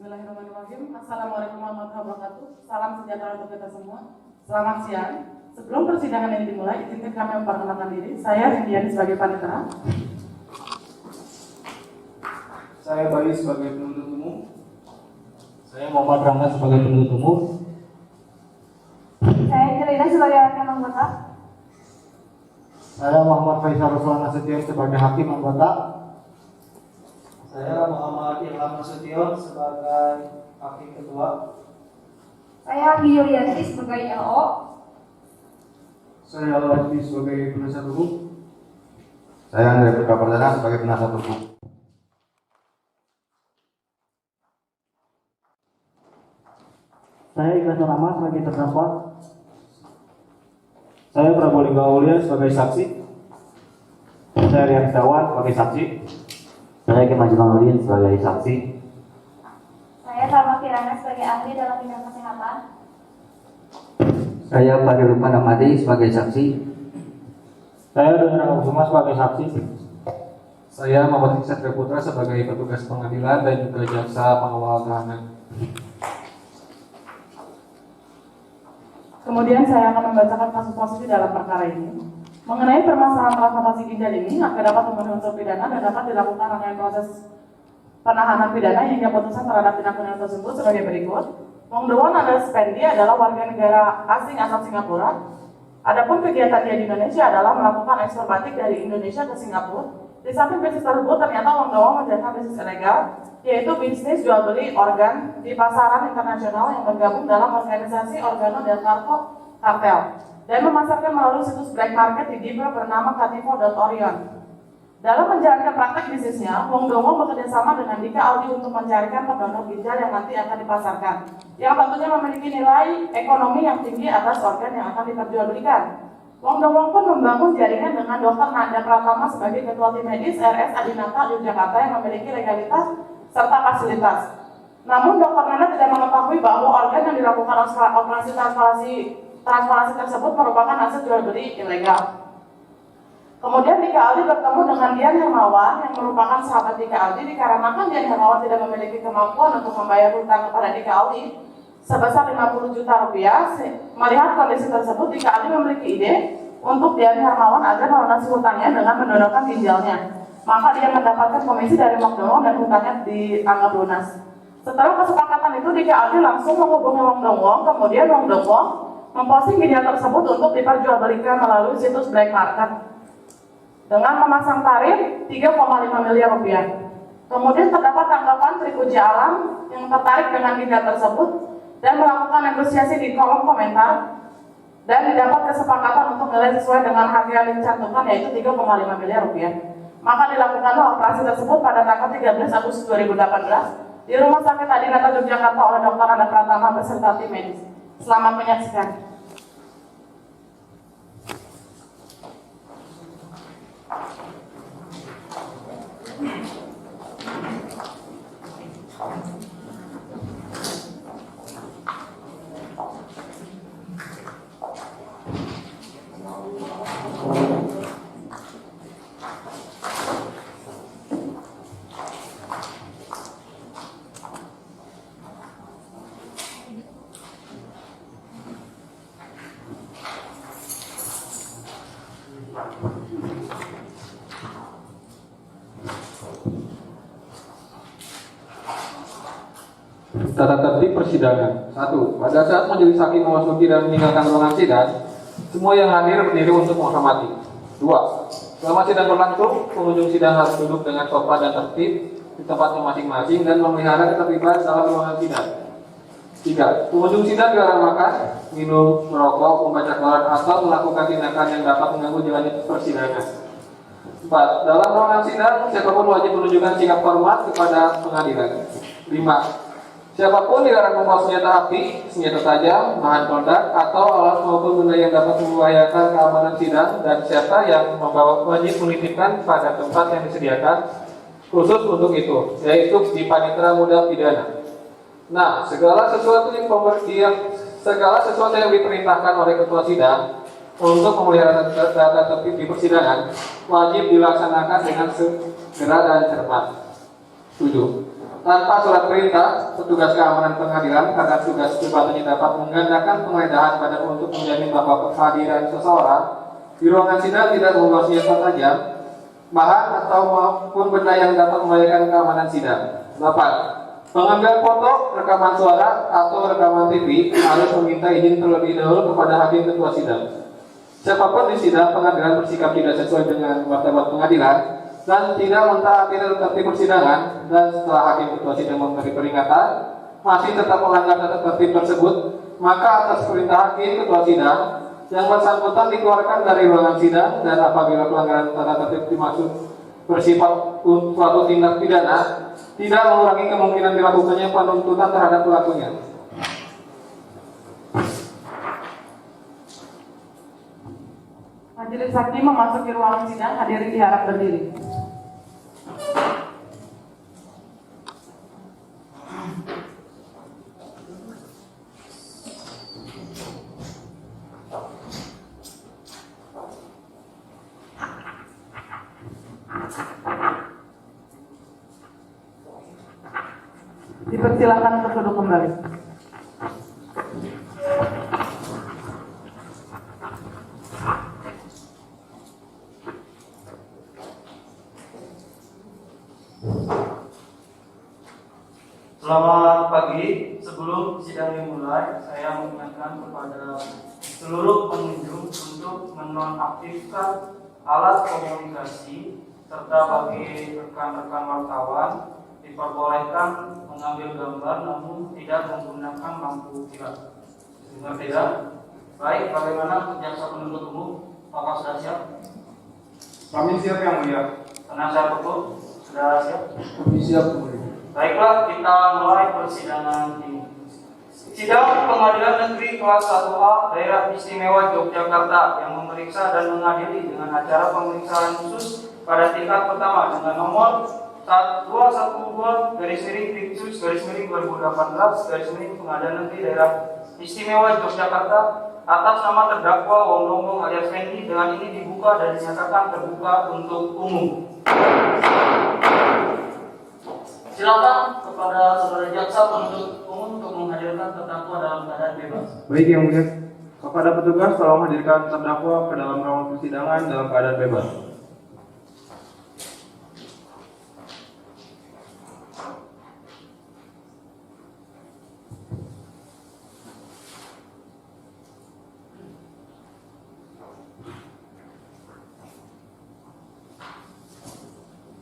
Bismillahirrahmanirrahim. Assalamualaikum warahmatullahi wabarakatuh. Salam sejahtera untuk kita semua. Selamat siang. Sebelum persidangan ini dimulai, izinkan kami memperkenalkan diri. Saya Rindiani sebagai panitera. Saya Bayu sebagai penuntut umum. Saya Muhammad Rangga sebagai penuntut umum. Saya Celina sebagai hakim anggota. Saya Muhammad Faisal Ruslan Nasution sebagai hakim anggota. Saya Muhammad Ilham Nasution sebagai hakim ketua. Saya Anggi Yulianti sebagai LO. Saya Lati sebagai penasihat hukum. Saya Andre Putra Perdana sebagai penasihat hukum. Saya Ikhlas Rahmat sebagai terdakwa. Saya Prabowo Lingga Aulia sebagai saksi. Saya Rian Setiawan sebagai saksi. Saya Kemal Jamaluddin sebagai saksi. Saya Salma Kirana sebagai ahli dalam bidang kesehatan. Saya Fadil Lukman Ahmadi sebagai saksi. Saya Dona Kusuma sebagai saksi. Saya Muhammad Satria Putra sebagai petugas pengadilan dan juga jaksa pengawal tahanan. Kemudian saya akan membacakan kasus positif dalam perkara ini. Mengenai permasalahan transplantasi ginjal ini, akan dapat memenuhi unsur pidana dan dapat dilakukan rangkaian proses penahanan pidana hingga putusan terhadap tindak pidana tersebut sebagai berikut. Wong Dewon adalah Spendi adalah warga negara asing asal Singapura. Adapun kegiatan dia di Indonesia adalah melakukan ekspor batik dari Indonesia ke Singapura. Di samping bisnis tersebut, ternyata Wong Dewon menjalankan bisnis ilegal, yaitu bisnis jual beli organ di pasaran internasional yang bergabung dalam organisasi Organo del Carco Cartel dan memasarkan melalui situs black market di Dibra bernama Kativo.Orion. Dalam menjalankan praktek bisnisnya, Wong Domo bekerjasama dengan Dika Aldi untuk mencarikan pendonor ginjal yang nanti akan dipasarkan, yang tentunya memiliki nilai ekonomi yang tinggi atas organ yang akan diperjualbelikan. Wong Domo pun membangun jaringan dengan Dr. Nanda Pratama sebagai ketua tim medis RS Adinata Yogyakarta yang memiliki legalitas serta fasilitas. Namun Dr. Nanda tidak mengetahui bahwa organ yang dilakukan operasi transplantasi tersebut merupakan hasil jual beli ilegal. Kemudian Dika Aldi bertemu dengan Dian Hermawan yang merupakan sahabat Dika Aldi dikarenakan Dian Hermawan tidak memiliki kemampuan untuk membayar hutang kepada Dika Aldi sebesar 50 juta rupiah. Melihat kondisi tersebut, Dika Aldi memiliki ide untuk Dian Hermawan agar melunasi hutangnya dengan mendonorkan ginjalnya. Maka dia mendapatkan komisi dari Wong Domo dan hutangnya dianggap lunas. Setelah kesepakatan itu, Dika Aldi langsung menghubungi Wong Domo, kemudian Wong Domo memposting ginjal tersebut untuk diperjualbelikan melalui situs black market dengan memasang tarif 3,5 miliar rupiah. Kemudian terdapat tanggapan Tripuji Alam yang tertarik dengan ginjal tersebut dan melakukan negosiasi di kolom komentar dan didapat kesepakatan untuk nilai sesuai dengan harga yang dicantumkan yaitu 3,5 miliar rupiah. Maka dilakukanlah operasi tersebut pada tanggal 13 Agustus 2018 di Rumah Sakit Adinata Yogyakarta oleh Dr. Nanda Pratama beserta tim medis. Selamat menyaksikan. Tata tertib persidangan. 1. Pada saat majelis hakim memasuki dan meninggalkan ruangan sidang, semua yang hadir berdiri untuk menghormati. 2. Selama sidang berlangsung, pengunjung sidang harus duduk dengan sopan dan tertib di tempatnya masing-masing dan memelihara ketertiban dalam ruangan sidang. 3. Pengunjung sidang dilarang makan, minum, merokok, membaca koran atau melakukan tindakan yang dapat mengganggu jalannya persidangan. 4. Dalam ruangan sidang, siapapun wajib menunjukkan sikap hormat kepada pengadilan. 5. Siapapun dilarang membawa senjata api, senjata tajam, bahan peledak, atau alat maupun benda yang dapat membahayakan keamanan sidang, dan siapa yang membawa wajib menitipkan pada tempat yang disediakan khusus untuk itu, yaitu di panitera muda pidana. Nah, segala sesuatu yang diperintahkan oleh ketua sidang untuk memelihara data tertib di persidangan wajib dilaksanakan dengan segera dan cermat. 7. tanpa surat perintah, petugas keamanan pengadilan karena tugas jabatannya dapat menggandakan penggeledahan pada untuk menjamin bahwa kehadiran seseorang di ruangan sidang tidak membawa senjata tajam, bahan atau maupun benda yang dapat membahayakan keamanan sidang. 8. Pengambilan foto, rekaman suara, atau rekaman TV harus meminta izin terlebih dahulu kepada hakim ketua sidang. Siapapun di sidang pengadilan bersikap tidak sesuai dengan martabat pengadilan dan tidak mentaati tertib persidangan, dan setelah hakim ketua sidang memberi peringatan masih tetap melanggar tata tertib tersebut, maka atas perintah hakim ketua sidang yang bersangkutan dikeluarkan dari ruangan sidang, dan apabila pelanggaran tata tertib dimaksud bersifat suatu tindak pidana, tidak mengurangi kemungkinan dilakukannya penuntutan terhadap pelakunya. Majelis hakim memasuki ruangan sidang, hadirin diharap berdiri. Dipersilakan untuk duduk kembali. Selamat pagi. Sebelum sidang dimulai, saya mengingatkan kepada seluruh pengunjung untuk menonaktifkan alat komunikasi, serta bagi rekan-rekan wartawan diperbolehkan mengambil gambar namun tidak menggunakan lampu tirai. Dengar tidak? Baik, bagaimana untuk jaksa penuntut umum? Apakah sudah siap? Kami siap yang mulia. Penasihat hukum sudah siap? Kami siap yang mulia. Baiklah, kita mulai persidangan ini. Sidang Pengadilan Negeri Kelas 1A Daerah Istimewa Yogyakarta yang memeriksa dan mengadili dengan acara pemeriksaan khusus pada tingkat pertama dengan nomor 212-Riksus-2018 Pengadilan Negeri Daerah Istimewa Yogyakarta atas nama terdakwa Wong Lombong alias Fendi dengan ini dibuka dan dinyatakan terbuka untuk umum. Silakan kepada saudara jaksa penuntut umum untuk menghadirkan terdakwa dalam keadaan bebas. Baik yang mulia, kepada petugas tolong hadirkan terdakwa ke dalam ruang persidangan dalam keadaan bebas.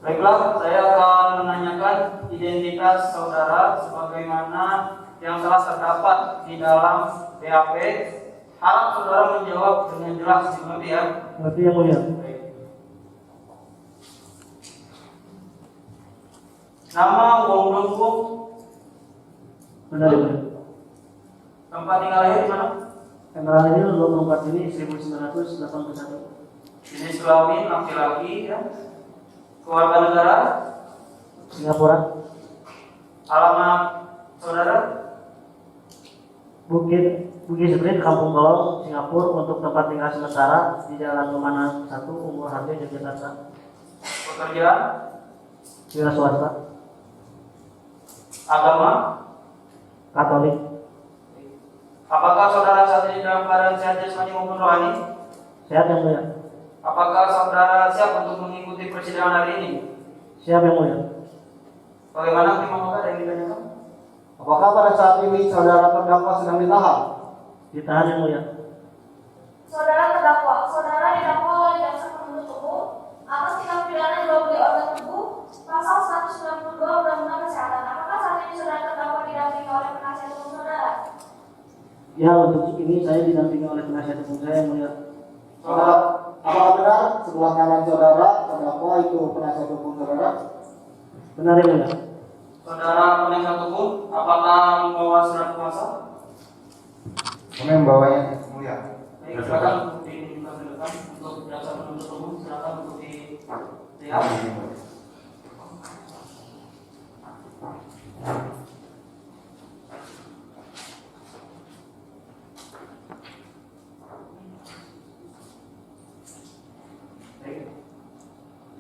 Baiklah, saya akan menanyakan identitas saudara sebagaimana yang telah terdapat di dalam BAP. Harap saudara menjawab dengan jelas, mengerti ya? Mengerti yang mulia. Baik. Nama Wong Lombong, Benar yang mulia. tempat tinggal lahir di mana? Tanggal lahir 24 Juni 1981. Jenis kelamin laki-laki ya. Keluarga negara, Singapura. alamat saudara, Bukit Street, Kampung Golong, Singapura, untuk tempat tinggal sementara di Jalan Pemanang 1, Umur Harjo, Yogyakarta. pekerjaan, Wira swasta, agama. Katolik. Apakah saudara saat ini dalam keadaan sehat jasmani maupun rohani? Sehat yang mulia. Apakah saudara siap untuk mengikuti persidangan hari ini? Siap yang mulia. Bagaimana terima kasih yang ditanyakan? Apakah pada saat ini saudara terdakwa sedang ditahan? Ditahan yang mulia. Saudara terdakwa, saudara didakwa oleh jaksa penuntut umum atas tindak pidana jual beli organ tubuh pasal 192 Undang-Undang Kesehatan. Apakah saat ini saudara terdakwa didampingi oleh penasihat hukum saudara? Ya, untuk ini saya didampingi oleh penasihat hukum saya yang mulia. Saudara, apakah benar sebelah kanan saudara terdakwa itu penasihat hukum saudara? Benar yang mulia. Saudara penasihat hukum, apakah membawa surat kuasa? Kami membawanya yang mulia. Baik, silakan untuk ditunjukkan ke depan untuk jaksa penuntut umum. Silakan untuk dilihat.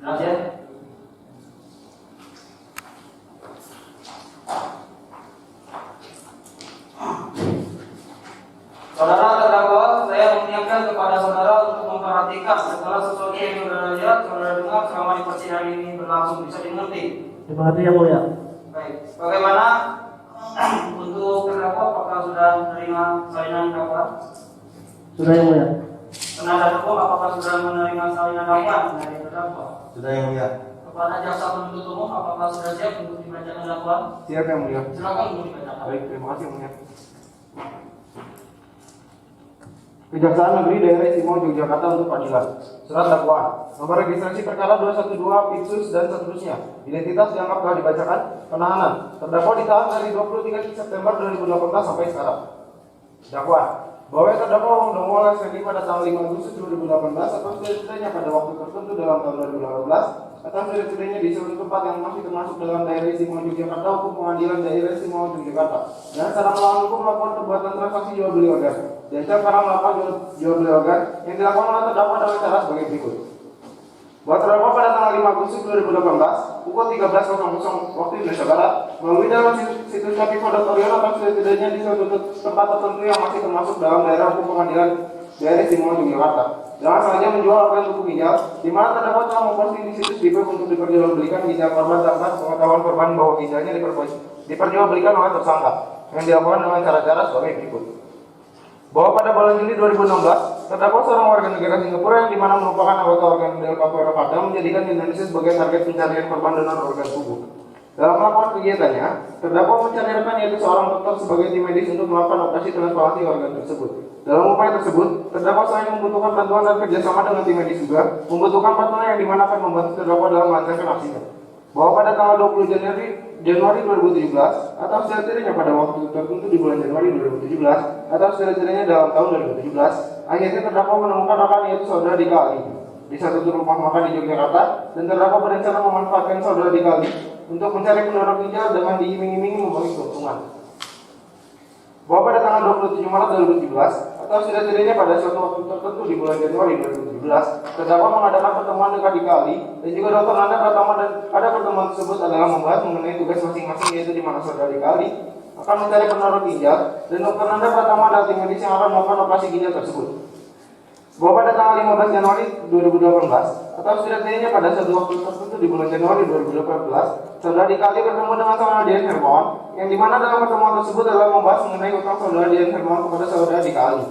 Jelas ya? Saudara terdakwa, saya mengingatkan kepada saudara untuk memperhatikan segala sesuatu yang saudara lihat, saudara dengar selama di persidangan ini berlangsung, bisa dimengerti. Dimengerti yang mulia. Baik, bagaimana untuk terdakwa, apakah sudah menerima salinan dakwaan? Sudah yang mulia. Penasihat hukum, apakah sudah menerima salinan dakwaan dari terdakwa? Sudah yang mulia. Kepada jaksa penuntut umum, apakah sudah siap untuk dibacakan dakwaan? Siap yang mulia. Silakan untuk dibacakan. Baik, terima kasih yang mulia. Kejaksaan Negeri Daerah Istimewa Yogyakarta untuk Pengadilan. Surat dakwaan. Nomor registrasi perkara 212 Pipsus dan seterusnya. Identitas dianggap telah dibacakan. Penahanan. Terdakwa ditahan dari 23 September 2018 sampai sekarang. Dakwaan. Bahwa yang terdakwa Wong alias Fendi pada tanggal 5 Agustus 2018 atau setidaknya pada waktu tertentu dalam tahun 2018 atau setidaknya di suatu tempat yang masih termasuk dalam daerah istimewa Yogyakarta hukum pengadilan daerah istimewa Yogyakarta dan secara melawan hukum melakukan perbuatan transaksi jual beli organ dan cara melakukan jual beli organ yang dilakukan oleh terdakwa dengan cara sebagai berikut. Bahwa terdakwa pada tanggal 5 Agustus 2018 pukul 13.00 waktu Indonesia Barat melalui dalam situs Kapipo.org atau setidaknya di suatu tempat tertentu yang masih termasuk dalam daerah hukum pengadilan daerah istimewa Yogyakarta dengan sengaja menjual organ tubuh ginjal di mana terdakwa telah memposting di situs DP untuk diperjualbelikan ginjal korban tanpa pengetahuan korban bahwa ginjalnya diperjualbelikan oleh tersangka yang dilakukan dengan cara-cara sebagai berikut. Bahwa pada bulan Juli 2016, terdakwa seorang warga negara Singapura yang dimana merupakan anggota organel Capoeira Pada menjadikan Indonesia sebagai target pencarian korban donor organ tubuh. Dalam melakukan kegiatannya, terdakwa mencarikan yaitu seorang dokter sebagai tim medis untuk melakukan operasi transplantasi organ tersebut. Dalam upaya tersebut, terdakwa selain membutuhkan bantuan dan kerjasama dengan tim medis juga membutuhkan partner yang dimana akan membantu terdakwa dalam melancarkan aksinya. Bahwa pada tanggal 20 Januari 2017 atau setidaknya pada waktu tertentu di bulan Januari 2017 atau setidaknya dalam tahun 2017, akhirnya terdakwa menemukan rekan yaitu saudara Dika Ali di satu rumah makan di Yogyakarta dan terdakwa berencana memanfaatkan saudara Dika Ali untuk mencari pendonor ginjal dengan diiming-imingi membagi keuntungan. Bahwa pada tanggal 27 Maret 2017 atau setidaknya pada suatu waktu tertentu di bulan Januari 2017, terdakwa mengadakan pertemuan dengan Dika Ali dan juga Dr. Nanda Pratama dan pada pertemuan tersebut adalah membahas mengenai tugas masing-masing yaitu di mana saudara Dika Ali akan mencari pendonor ginjal dan Dr. Nanda Pratama adalah tim medis yang akan melakukan operasi ginjal tersebut. Bahwa pada tanggal 15 Januari 2018 atau setidaknya pada suatu waktu tertentu di bulan Januari 2018, saudara Dika Ali bertemu dengan saudara Dian Hermawan yang dimana dalam pertemuan tersebut adalah membahas mengenai utang saudara Dian Hermawan kepada saudara Dika Ali.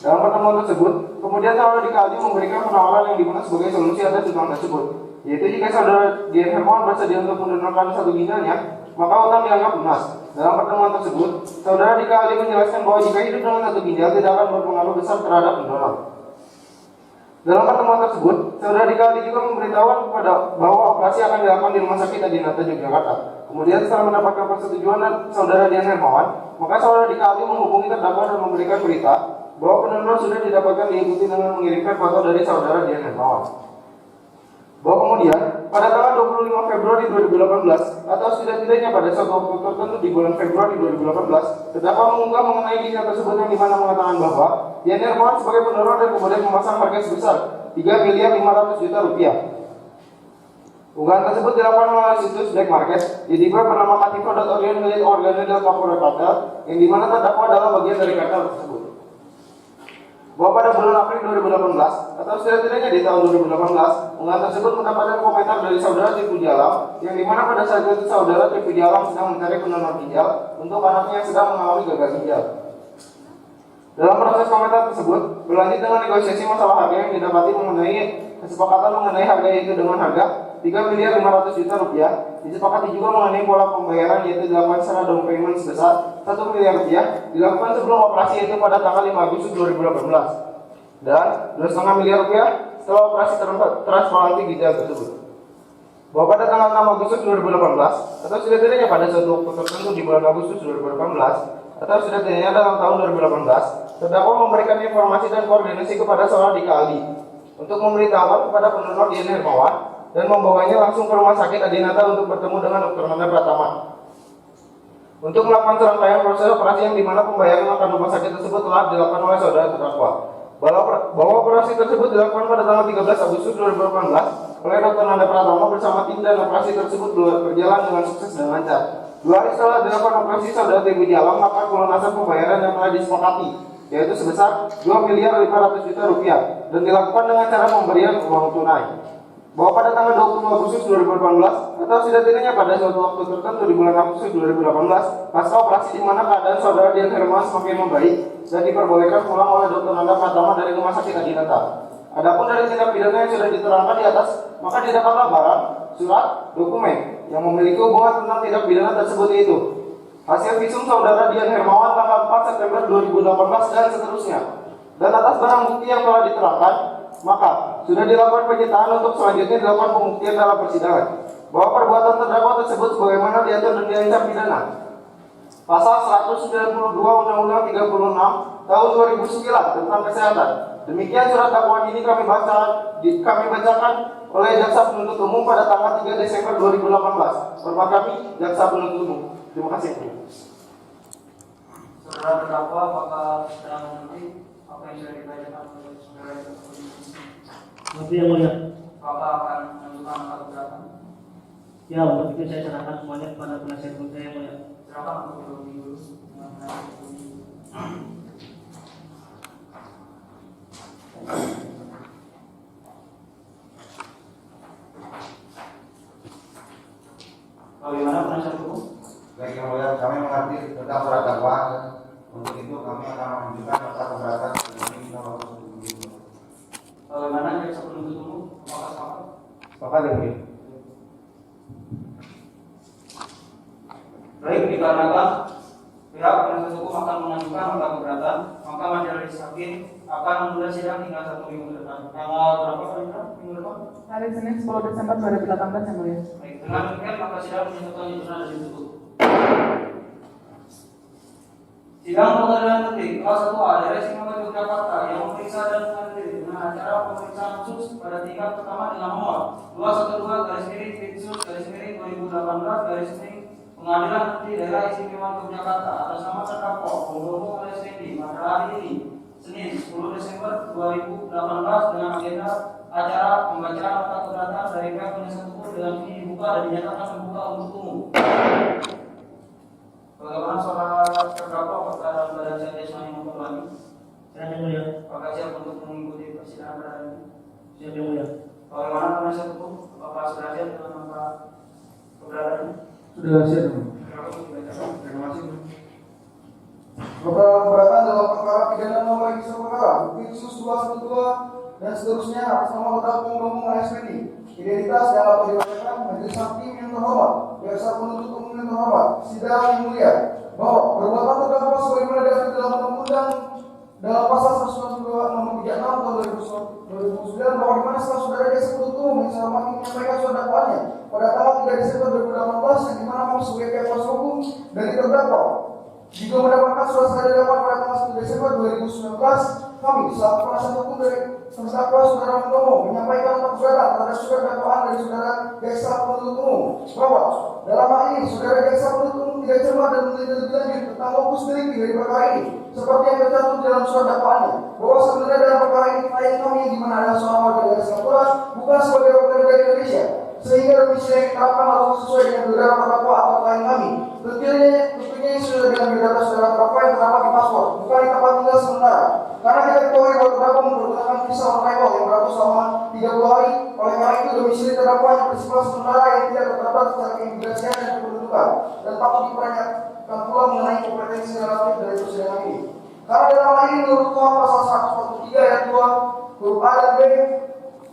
Dalam pertemuan tersebut, kemudian saudara Dika Ali memberikan penawaran yang dimana sebagai solusi atas utang tersebut, yaitu jika saudara Dian Hermawan bersedia untuk mendonorkan satu ginjalnya, maka utang dianggap lunas. Dalam pertemuan tersebut, saudara Dika Ali menjelaskan bahwa jika hidup dengan satu ginjal tidak akan berpengaruh besar terhadap pendonor. Dalam pertemuan tersebut, saudara Dika Ali juga memberitahuan kepada bahwa operasi akan dilakukan di Rumah Sakit Adinata Yogyakarta. Kemudian setelah mendapatkan persetujuan saudara Dian Hermawan, maka saudara Dika Ali menghubungi terdakwa dan memberikan berita bahwa pendonor sudah didapatkan diikuti dengan mengirimkan foto dari saudara Dian Hermawan. Bahwa kemudian pada tanggal 25 Februari 2018 atau setidaknya pada suatu waktu tertentu di bulan Februari 2018, terdakwa mengunggah mengenai ginjal tersebut yang dimana mengatakan bahwa Dian Hermawan sebagai pendonor dan kemudian memasang harga sebesar 3.500.000.000 rupiah. Unggahan tersebut dilakukan melalui situs Black Market di web bernama Katifo.org milik organel Capoeira Pada yang dimana terdakwa adalah bagian dari kartel tersebut. Bahwa pada bulan April 2018 atau setidaknya di tahun 2018, unggahan tersebut mendapatkan komentar dari saudara Tipu Jalam yang dimana pada saat itu saudara Tipu Jalam sedang mencari pendonor ginjal untuk anaknya yang sedang mengalami gagal ginjal. Dalam proses komentar tersebut berlanjut dengan negosiasi masalah harga yang didapati mengenai kesepakatan mengenai harga yaitu dengan harga 3.500.000.000 rupiah. Disepakati juga mengenai pola pembayaran yaitu dilakukan secara down payment sebesar 1 miliar rupiah dilakukan sebelum operasi yaitu pada tanggal 5 Agustus 2018 dan 2,5 miliar rupiah setelah operasi transplantasi ginjal tersebut. Bahwa pada tanggal 6 Agustus 2018 atau setidaknya pada suatu waktu tertentu di bulan Agustus 2018 atau setidaknya dalam tahun 2018, terdakwa memberikan informasi dan koordinasi kepada saudara Dika Ali untuk memberitahukan kepada pendonor Dian Hermawan dan membawanya langsung ke Rumah Sakit Adinata untuk bertemu dengan Dr. Nanda Pratama untuk melakukan serangkaian proses operasi yang dimana pembayaran akan rumah sakit tersebut telah dilakukan oleh saudara terdakwa. Bahwa operasi tersebut dilakukan pada tanggal 13 Agustus 2018 oleh Dr. Nanda Pratama bersama tim dan operasi tersebut berjalan dengan sukses dan lancar. 2 hari setelah dilakukan operasi saudara Tipu Jalam melakukan pelunasan pembayaran yang telah disepakati yaitu sebesar 2.500.000.000 rupiah dan dilakukan dengan cara pemberian uang tunai. Bahwa pada tanggal 20 Agustus 2018 atau setidaknya pada suatu waktu tertentu di bulan Agustus 2018, pasca operasi di mana keadaan saudara Dian Hermawan semakin membaik dan diperbolehkan pulang oleh Dr. Nanda Pratama dari Rumah Sakit Adinata. Adapun dari tindak pidana yang sudah diterangkan di atas, maka didapatlah barang, surat, dokumen yang memiliki hubungan tentang tindak pidana tersebut, yaitu hasil visum saudara Dian Hermawan tanggal 4 September 2018 dan seterusnya. Dan atas barang bukti yang telah diterangkan, maka sudah dilakukan penyitaan untuk selanjutnya dilakukan pembuktian dalam persidangan bahwa perbuatan terdakwa tersebut sebagaimana diatur dan diancam pidana pasal 192 Undang-Undang 36 tahun 2009 tentang kesehatan. Demikian surat dakwaan ini kami bacakan oleh jaksa penuntut umum pada tanggal 3 Desember 2018. Hormat kami, jaksa penuntut umum. Terima kasih. Saudara terdakwa, apakah sedang mengerti apa yang sudah dibacakan oleh saudara jaksa penuntut umum? Tapi yang mulia, Apakah akan menentukan angka keberatan? ya untuk itu saya serahkan semuanya kepada penasihat hukum saya yang mulia. Silakan untuk berunding dulu dengan penasihat hukum. Bagaimana penasihat hukum? Baik, yang mulia, kami mengerti tentang surat dakwaan. Untuk itu kami akan menunjukkan nota keberatan ini nomor 1. Bagaimana jaksa penuntut umum? Apakah sepakat? Sepakat yang mulia. Baik, dikarenakan pihak penasihat hukum akan mengajukan nota keberatan, maka majelis hakim akan menunda sidang hingga 1 minggu ke depan. Tanggal berapa kali minggu depan? Hari Senin 10 Desember 2018 yang mulia. Baik, dengan demikian maka sidang menyatakan ditunda dan ditutup. Sidang pengadilan negeri kelas 1A daerah Istimewa Yogyakarta yang memeriksa dan mengadili dengan acara pemeriksaan khusus pada tingkat pertama dengan nomor 212/2018/2018 Pengadilan Negeri Daerah Istimewa Yogyakarta atas nama terdakwa Pembohong oleh Sendi pada hari ini Senin 10 Desember 2018 dengan agenda acara pembacaan nota keberatan dari pihak penasihat hukum dengan ini dibuka dan dinyatakan terbuka untuk umum. Bagaimana saudara terdakwa apakah dalam keadaan sehat jasmani maupun rohani? Saya yang mulia, Apakah siap untuk mengikuti persidangan pada hari ini? siap yang mulia. Bagaimana penasihat hukum? Apakah sudah siap dengan nota keberatan? Sudah siap. Terima kasih. Nota keberatan dalam perkara pidana nomor register perkara bukti khusus 212 dan seterusnya atas nama terdakwa Pembohong alias Fendi. Identitas dan dapat dibacakan majelis hakim yang terhormat, jaksa penuntut umum yang terhormat, sidang yang mulia, bahwa perbuatan terdakwa sebagaimana diatur dalam undang-undang dalam pasal 192 nomor 36 tahun 2009 bahwa dimana setelah saudara jaksa penuntut umum yang saya hormati menyampaikan surat dakwaannya pada tanggal 3 Desember 2018 yang dimana kami sebagai pihak kuasa hukum dari terdakwa juga mendapatkan surat sadar dakwaan pada tanggal 1 Desember 2019, kami selaku penasihat hukum dari terdakwa saudara Mutomo menyampaikan nota keberatan terhadap surat dakwaan dari saudara jaksa penuntut umum bahwa dalam hal ini saudara jaksa penuntut umum tidak cermat dan meneliti lebih lanjut tentang lokus delikti dari perkara ini seperti yang tercantum dalam surat dakwaannya bahwa sebenarnya dalam perkara ini klien kami yang dimana adalah seorang warga negara Singapura bukan sebagai warga negara Indonesia sehingga domisili yang diterapkan harus sesuai dengan saudara terdakwa atau klien kami. Tentunya sudah dengan berdata saudara terdakwa yang terdapat di paspor, bukan di tempat tinggal sementara. Karena kita ketahui bahwa terdakwa menggunakan visa on arrival yang berlaku selama 30 hari. Oleh karena itu domisili terdakwa yang bersifat sementara yang tidak terdaftar secara keimigrasian dan kependudukan dan patut dipertanyakan pula mengenai kompetensi relatif dari persidangan ini. Karena dalam hal ini menurut KUHP pasal 143 ayat 2 huruf A dan B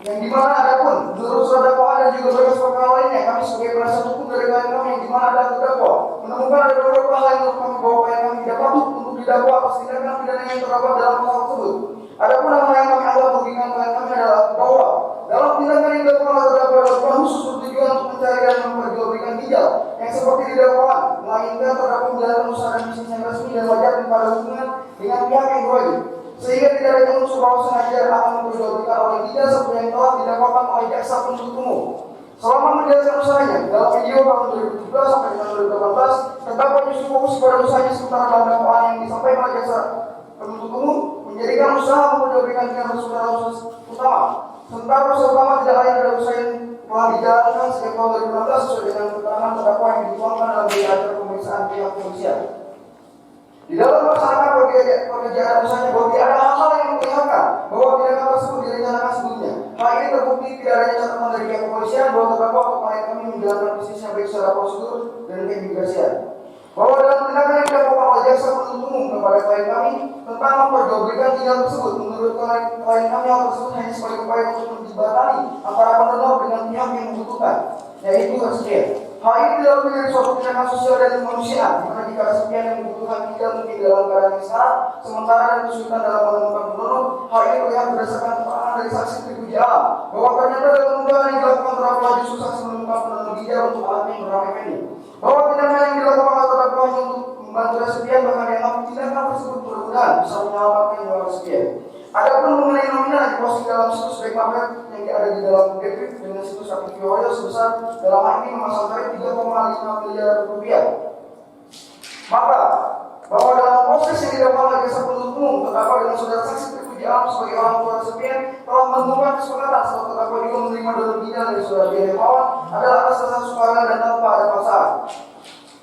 yang dimana ada pun menurut surat dakwaan dan juga berkas perkara lainnya kami sebagai penasihat hukum dari klien kami yang dimana ada terdakwa menemukan ada beberapa hal yang menurut kami bahwa klien kami tidak patut untuk didakwa atas tindakan pidana yang terdapat dalam pasal tersebut. Adapun hal yang kami anggap merugikan klien kami adalah bahwa dalam tindakan yang dilakukan oleh terdakwa adalah khusus bertujuan untuk mencari dan memperjualbelikan ginjal yang seperti di dakwaan, melainkan terdakwa menjalankan usaha dan bisnis yang resmi dan wajar pada hubungan dengan pihak yang berwajib. Sehingga tidak ada unsur bahwa sengaja akan memperjualbelikan oleh ginjal seperti yang telah didakwakan oleh jaksa penuntut umum. Selama menjalankan usahanya dalam video tahun 2017 sampai dengan 2018, terdakwa justru fokus pada usahanya sementara dalam dakwaan yang disampaikan oleh jaksa penuntut umum menjadikan usaha memperjualbelikan ginjal saudara usaha utama. Sementara usaha utama tidak lain dari usaha yang telah dijalankan sejak tahun 2016 sesuai dengan keterangan terdakwa yang dituangkan dalam berita acara pemeriksaan pihak kepolisian. Di dalam melaksanakan pekerjaan tidak ada usahanya, bahwa tidak ada hal-hal yang memperlihatkan bahwa pidana tersebut direncanakan sebelumnya. Hal ini terbukti tidak adanya catatan dari pihak kepolisian bahwa terdakwa atau klien kami menjalankan bisnisnya baik secara prosedur dan keimigrasian. Bahwa dalam tindakan yang dilakukan oleh jaksa penuntut umum kepada klien kami tentang memperjualbelikan ginjal tersebut, menurut klien kami hal tersebut hanya sebagai upaya untuk menjembatani antara pendonor dengan pihak yang membutuhkan, yaitu resipien. Hal ini dilakukan dari suatu tindakan sosial dan kemanusiaan, karena jika resipien yang membutuhkan ginjal mungkin dalam keadaan yang sehat, sementara dan kesulitan dalam menemukan pendonor, hal ini terlihat berdasarkan keterangan dari saksi Tripuji Alam bahwa ternyata dalam unggahan yang dilakukan terdakwa justru saksi menemukan pendonor ginjal untuk anaknya yang bernama Effendi. Bahwa tindakan yang dilakukan oleh terdakwa hanya untuk membantu resipien, bahkan dianggap tindakan tersebut mudah-mudahan bisa menyelamatkan nyawa resipien. Adapun mengenai nominal yang diposting dalam situs baik market yang ada di dalam Depik dengan situs Aktif Oil sebesar dalam hal ini memasang tarif 3,5 miliar rupiah. Maka bahwa dalam proses yang dilakukan oleh jaksa penuntut umum terdakwa dengan saudara saksi Tripuji Alam sebagai orang tua resipien telah menemukan kesepakatan setelah terdakwa juga menerima donor ginjal dari saudara Dian Hermawan adalah atas dasar sukarela dan tanpa ada paksaan.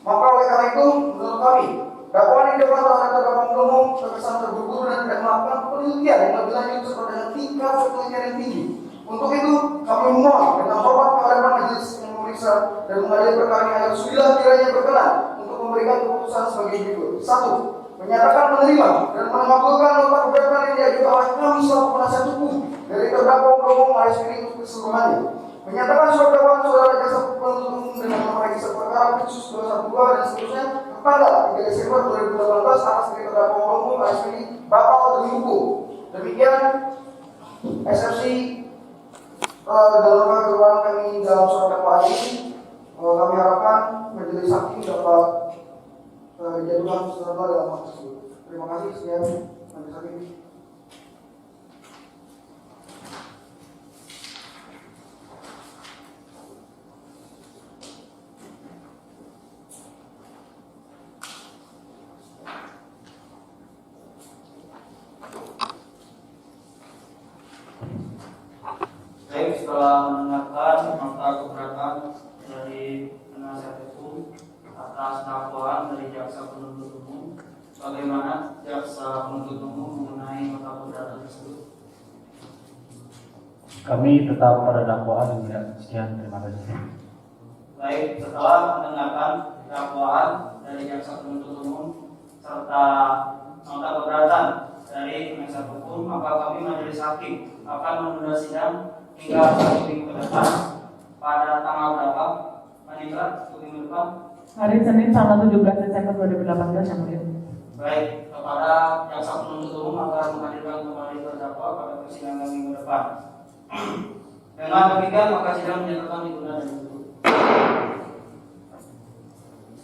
Maka oleh karena itu menurut kami dakwaan yang dilakukan terhadap terdakwa umum terkesan terburu-buru dan tidak melakukan penelitian yang lebih lanjut serta dengan tingkat penelitian yang tinggi. Untuk itu kami memohon dengan hormat kepada majelis yang memeriksa dan mengadili perkara ini agar sudah kiranya berkenan untuk memberikan keputusan sebagai berikut. 1. Menyatakan menerima dan mengabulkan nota keberatan yang diajukan oleh kami selaku penasihat hukum dari terdakwa umum alias ini untuk keseluruhannya. Menyatakan surat dakwaan saudara jaksa penuntut umum dengan nomor register perkara Pitsus 212 dan seterusnya kepada 3 Desember 2018 atas dari terdakwa umum alias ini batal demi hukum. Demikian eksepsi dalam keterangan kami dalam surat dakwaan ini. Kami harapkan majelis hakim dapat dijatuhkan serta dalam hal tersebut. Terima kasih. Sekian majelis hakim. Baik, setelah mendengarkan nota keberatan dari penasihat hukum atas dakwaan dari jaksa penuntut umum, bagaimana jaksa penuntut umum mengenai nota keberatan tersebut? Kami tetap pada dakwaan. Sekian, terima kasih. Baik, setelah mendengarkan dakwaan dari jaksa penuntut umum serta nota keberatan dari penasihat hukum, maka kami majelis hakim akan menunda sidang hingga 1 minggu ke depan pada tanggal berapa? Manila, 1 minggu depan? Hari Senin tanggal 17 Desember 2018 yang mulia. Baik, kepada jaksa penuntut umum akan menghadirkan kembali terdakwa pada persidangan minggu depan. Dengan demikian maka sidang dinyatakan ditunda dan ditutup.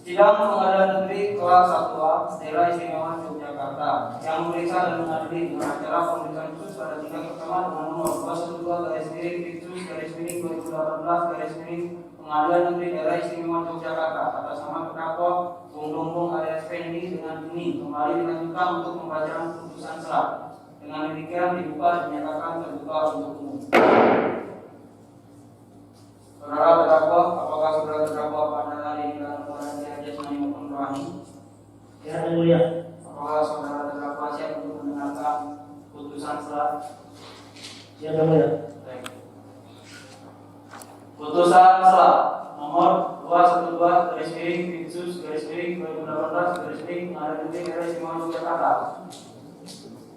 Sidang Pengadilan Negeri Kelas 1A Daerah Istimewa Yogyakarta yang memeriksa dan mengadili dengan acara pemeriksaan khusus pada tingkat pertama dengan nomor 212/2018/2018 Pengadilan Negeri Daerah Istimewa Yogyakarta atas nama terdakwa Bung Lumbung alias Effendi dengan ini kembali dilanjutkan untuk pembacaan putusan selah. Dengan demikian dibuka dan dinyatakan terbuka untuk umum. Saudara terdakwa, apakah saudara terdakwa pada hari ini dalam keadaan sehat jasmani maupun rohani? Ya, mulia. Apakah saudara terdakwa siap untuk mendengarkan putusan selah? Ya, mulia. Baik. Putusan selah nomor 212/Pitsus/2018/Pengadilan Negeri Daerah Istimewa Yogyakarta.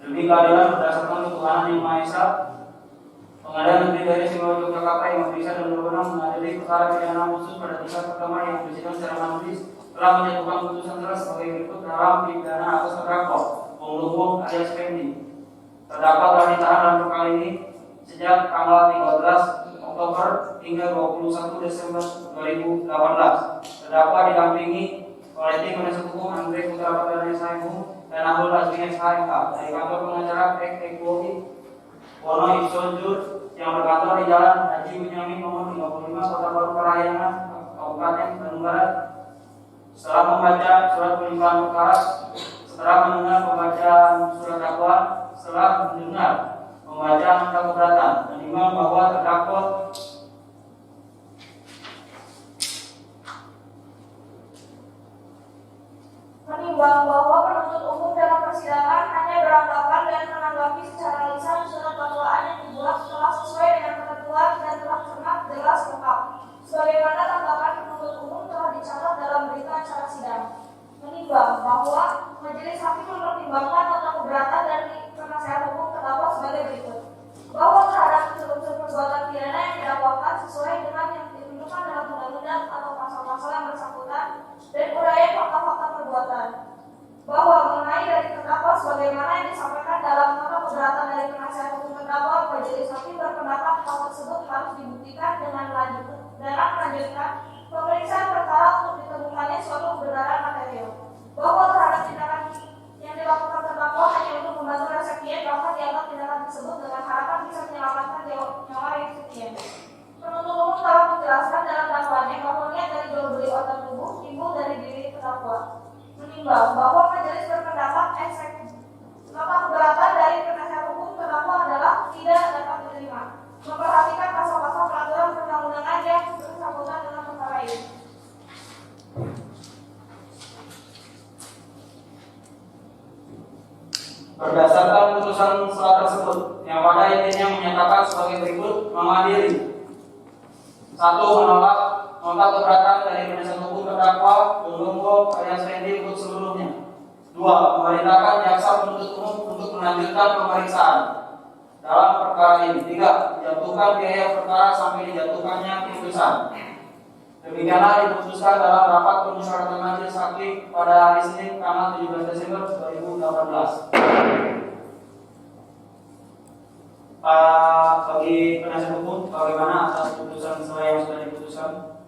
Demi keadilan berdasarkan ketuhanan yang Maha Esa, Pengadilan Negeri Daerah Istimewa Yogyakarta yang memeriksa dan berwenang mengadili perkara pidana khusus pada tingkat pertama yang bersidang secara majelis telah menjatuhkan putusan selah sebagai berikut dalam pidana atas terdakwa Bung Lumbung alias Effendi. Terdakwa telah ditahan dalam perkara ini sejak tanggal 13 Oktober hingga 21 Desember 2018. Terdakwa didampingi oleh tim penasihat hukum Andre Putra Perdana SHM dan Abdul Azmi SHMK dari kantor pengacara PKI Wono Isonjur yang berkantor di Jalan Haji Bunyamin nomor 35 Kota Baru Parahyangan, Kabupaten Bandung Barat. Setelah membaca surat pelimpahan perkara, setelah mendengar pembacaan surat dakwaan, setelah mendengar pembacaan nota keberatan, menimbang bahwa terdakwa menimbang bahwa penuntut umum dalam persidangan hanya beranggapan dan menanggapi secara lisan surat dakwaan yang dibuat telah sesuai dengan ketentuan dan telah cermat, jelas, lengkap. Sebagaimana tanggapan penuntut umum telah dicatat dalam berita acara sidang. Menimbang bahwa majelis hakim mempertimbangkan nota keberatan dari penasihat hukum terdakwa sebagai berikut. Bahwa terhadap unsur perbuatan pidana yang didakwakan sesuai dengan yang ditentukan dalam undang-undang atau pasal-pasal yang bersangkutan dan uraian fakta-fakta perbuatan. Bahwa mengenai dari terdakwa sebagaimana yang disampaikan dalam nota keberatan dari penasihat hukum terdakwa, majelis hakim berpendapat hal tersebut harus dibuktikan dengan melanjutkan pemeriksaan perkara untuk ditemukannya suatu kebenaran material. Bahwa terhadap tindakan yang dilakukan terdakwa hanya untuk membantu resepien, bahkan dianggap tindakan tersebut dengan harapan bisa menyelamatkan nyawa resepien. Penuntut umum telah menjelaskan dalam dakwaannya bahwa niat dari jual beli organ tubuh timbul dari diri terdakwa. Menimbang bahwa majelis berpendapat nota keberatan dari penasihat hukum terdakwa adalah tidak dapat diterima. Memperhatikan pasal-pasal peraturan perundang-undangan yang bersangkutan dengan perkara ini. Berdasarkan putusan selat tersebut, yang pada intinya menyatakan sebagai berikut mengadili: 1. Menolak nota keberatan dari penasihat hukum terdakwa Donggonggo alias Fendi untuk seluruhnya. 2. Memerintahkan jaksa penuntut umum untuk melanjutkan pemeriksaan dalam perkara ini. 3. Menjatuhkan biaya perkara sampai dijatuhkannya putusan. Demikianlah diputuskan dalam rapat permusyawaratan majelis hakim pada hari Senin tanggal 17 Desember 2018. Bagi penasihat hukum, bagaimana atas putusan saya yang sudah diputuskan?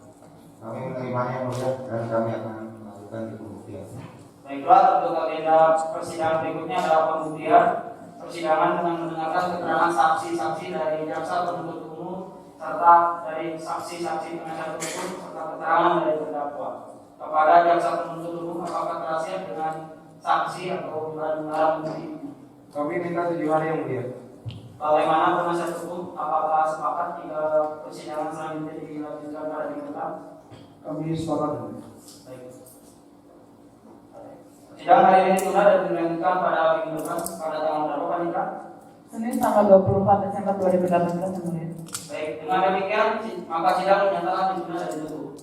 Kami menerimanya yang mulia dan kami akan melakukan pembuktian. Baiklah, untuk agenda persidangan berikutnya adalah pembuktian persidangan dengan mendengarkan keterangan saksi-saksi dari jaksa penuntut umum serta dari saksi-saksi penasihat hukum serta keterangan dari terdakwa. Kepada jaksa penuntut umum, apakah tersiap dengan saksi atau barang bukti? Kami minta 7 hari yang mulia. Bagaimana penasihat hukum? Apakah sepakat jika persidangan selanjutnya dilanjutkan pada minggu depan? Kami sepakat. Baik. Persidangan hari ini ditunda dan dilanjutkan pada minggu depan pada tanggal berapa, Panitra? Senin tanggal 24 Desember 2018 yang mulia. Baik, dengan demikian maka sidang menyatakan ditunda dan ditutup.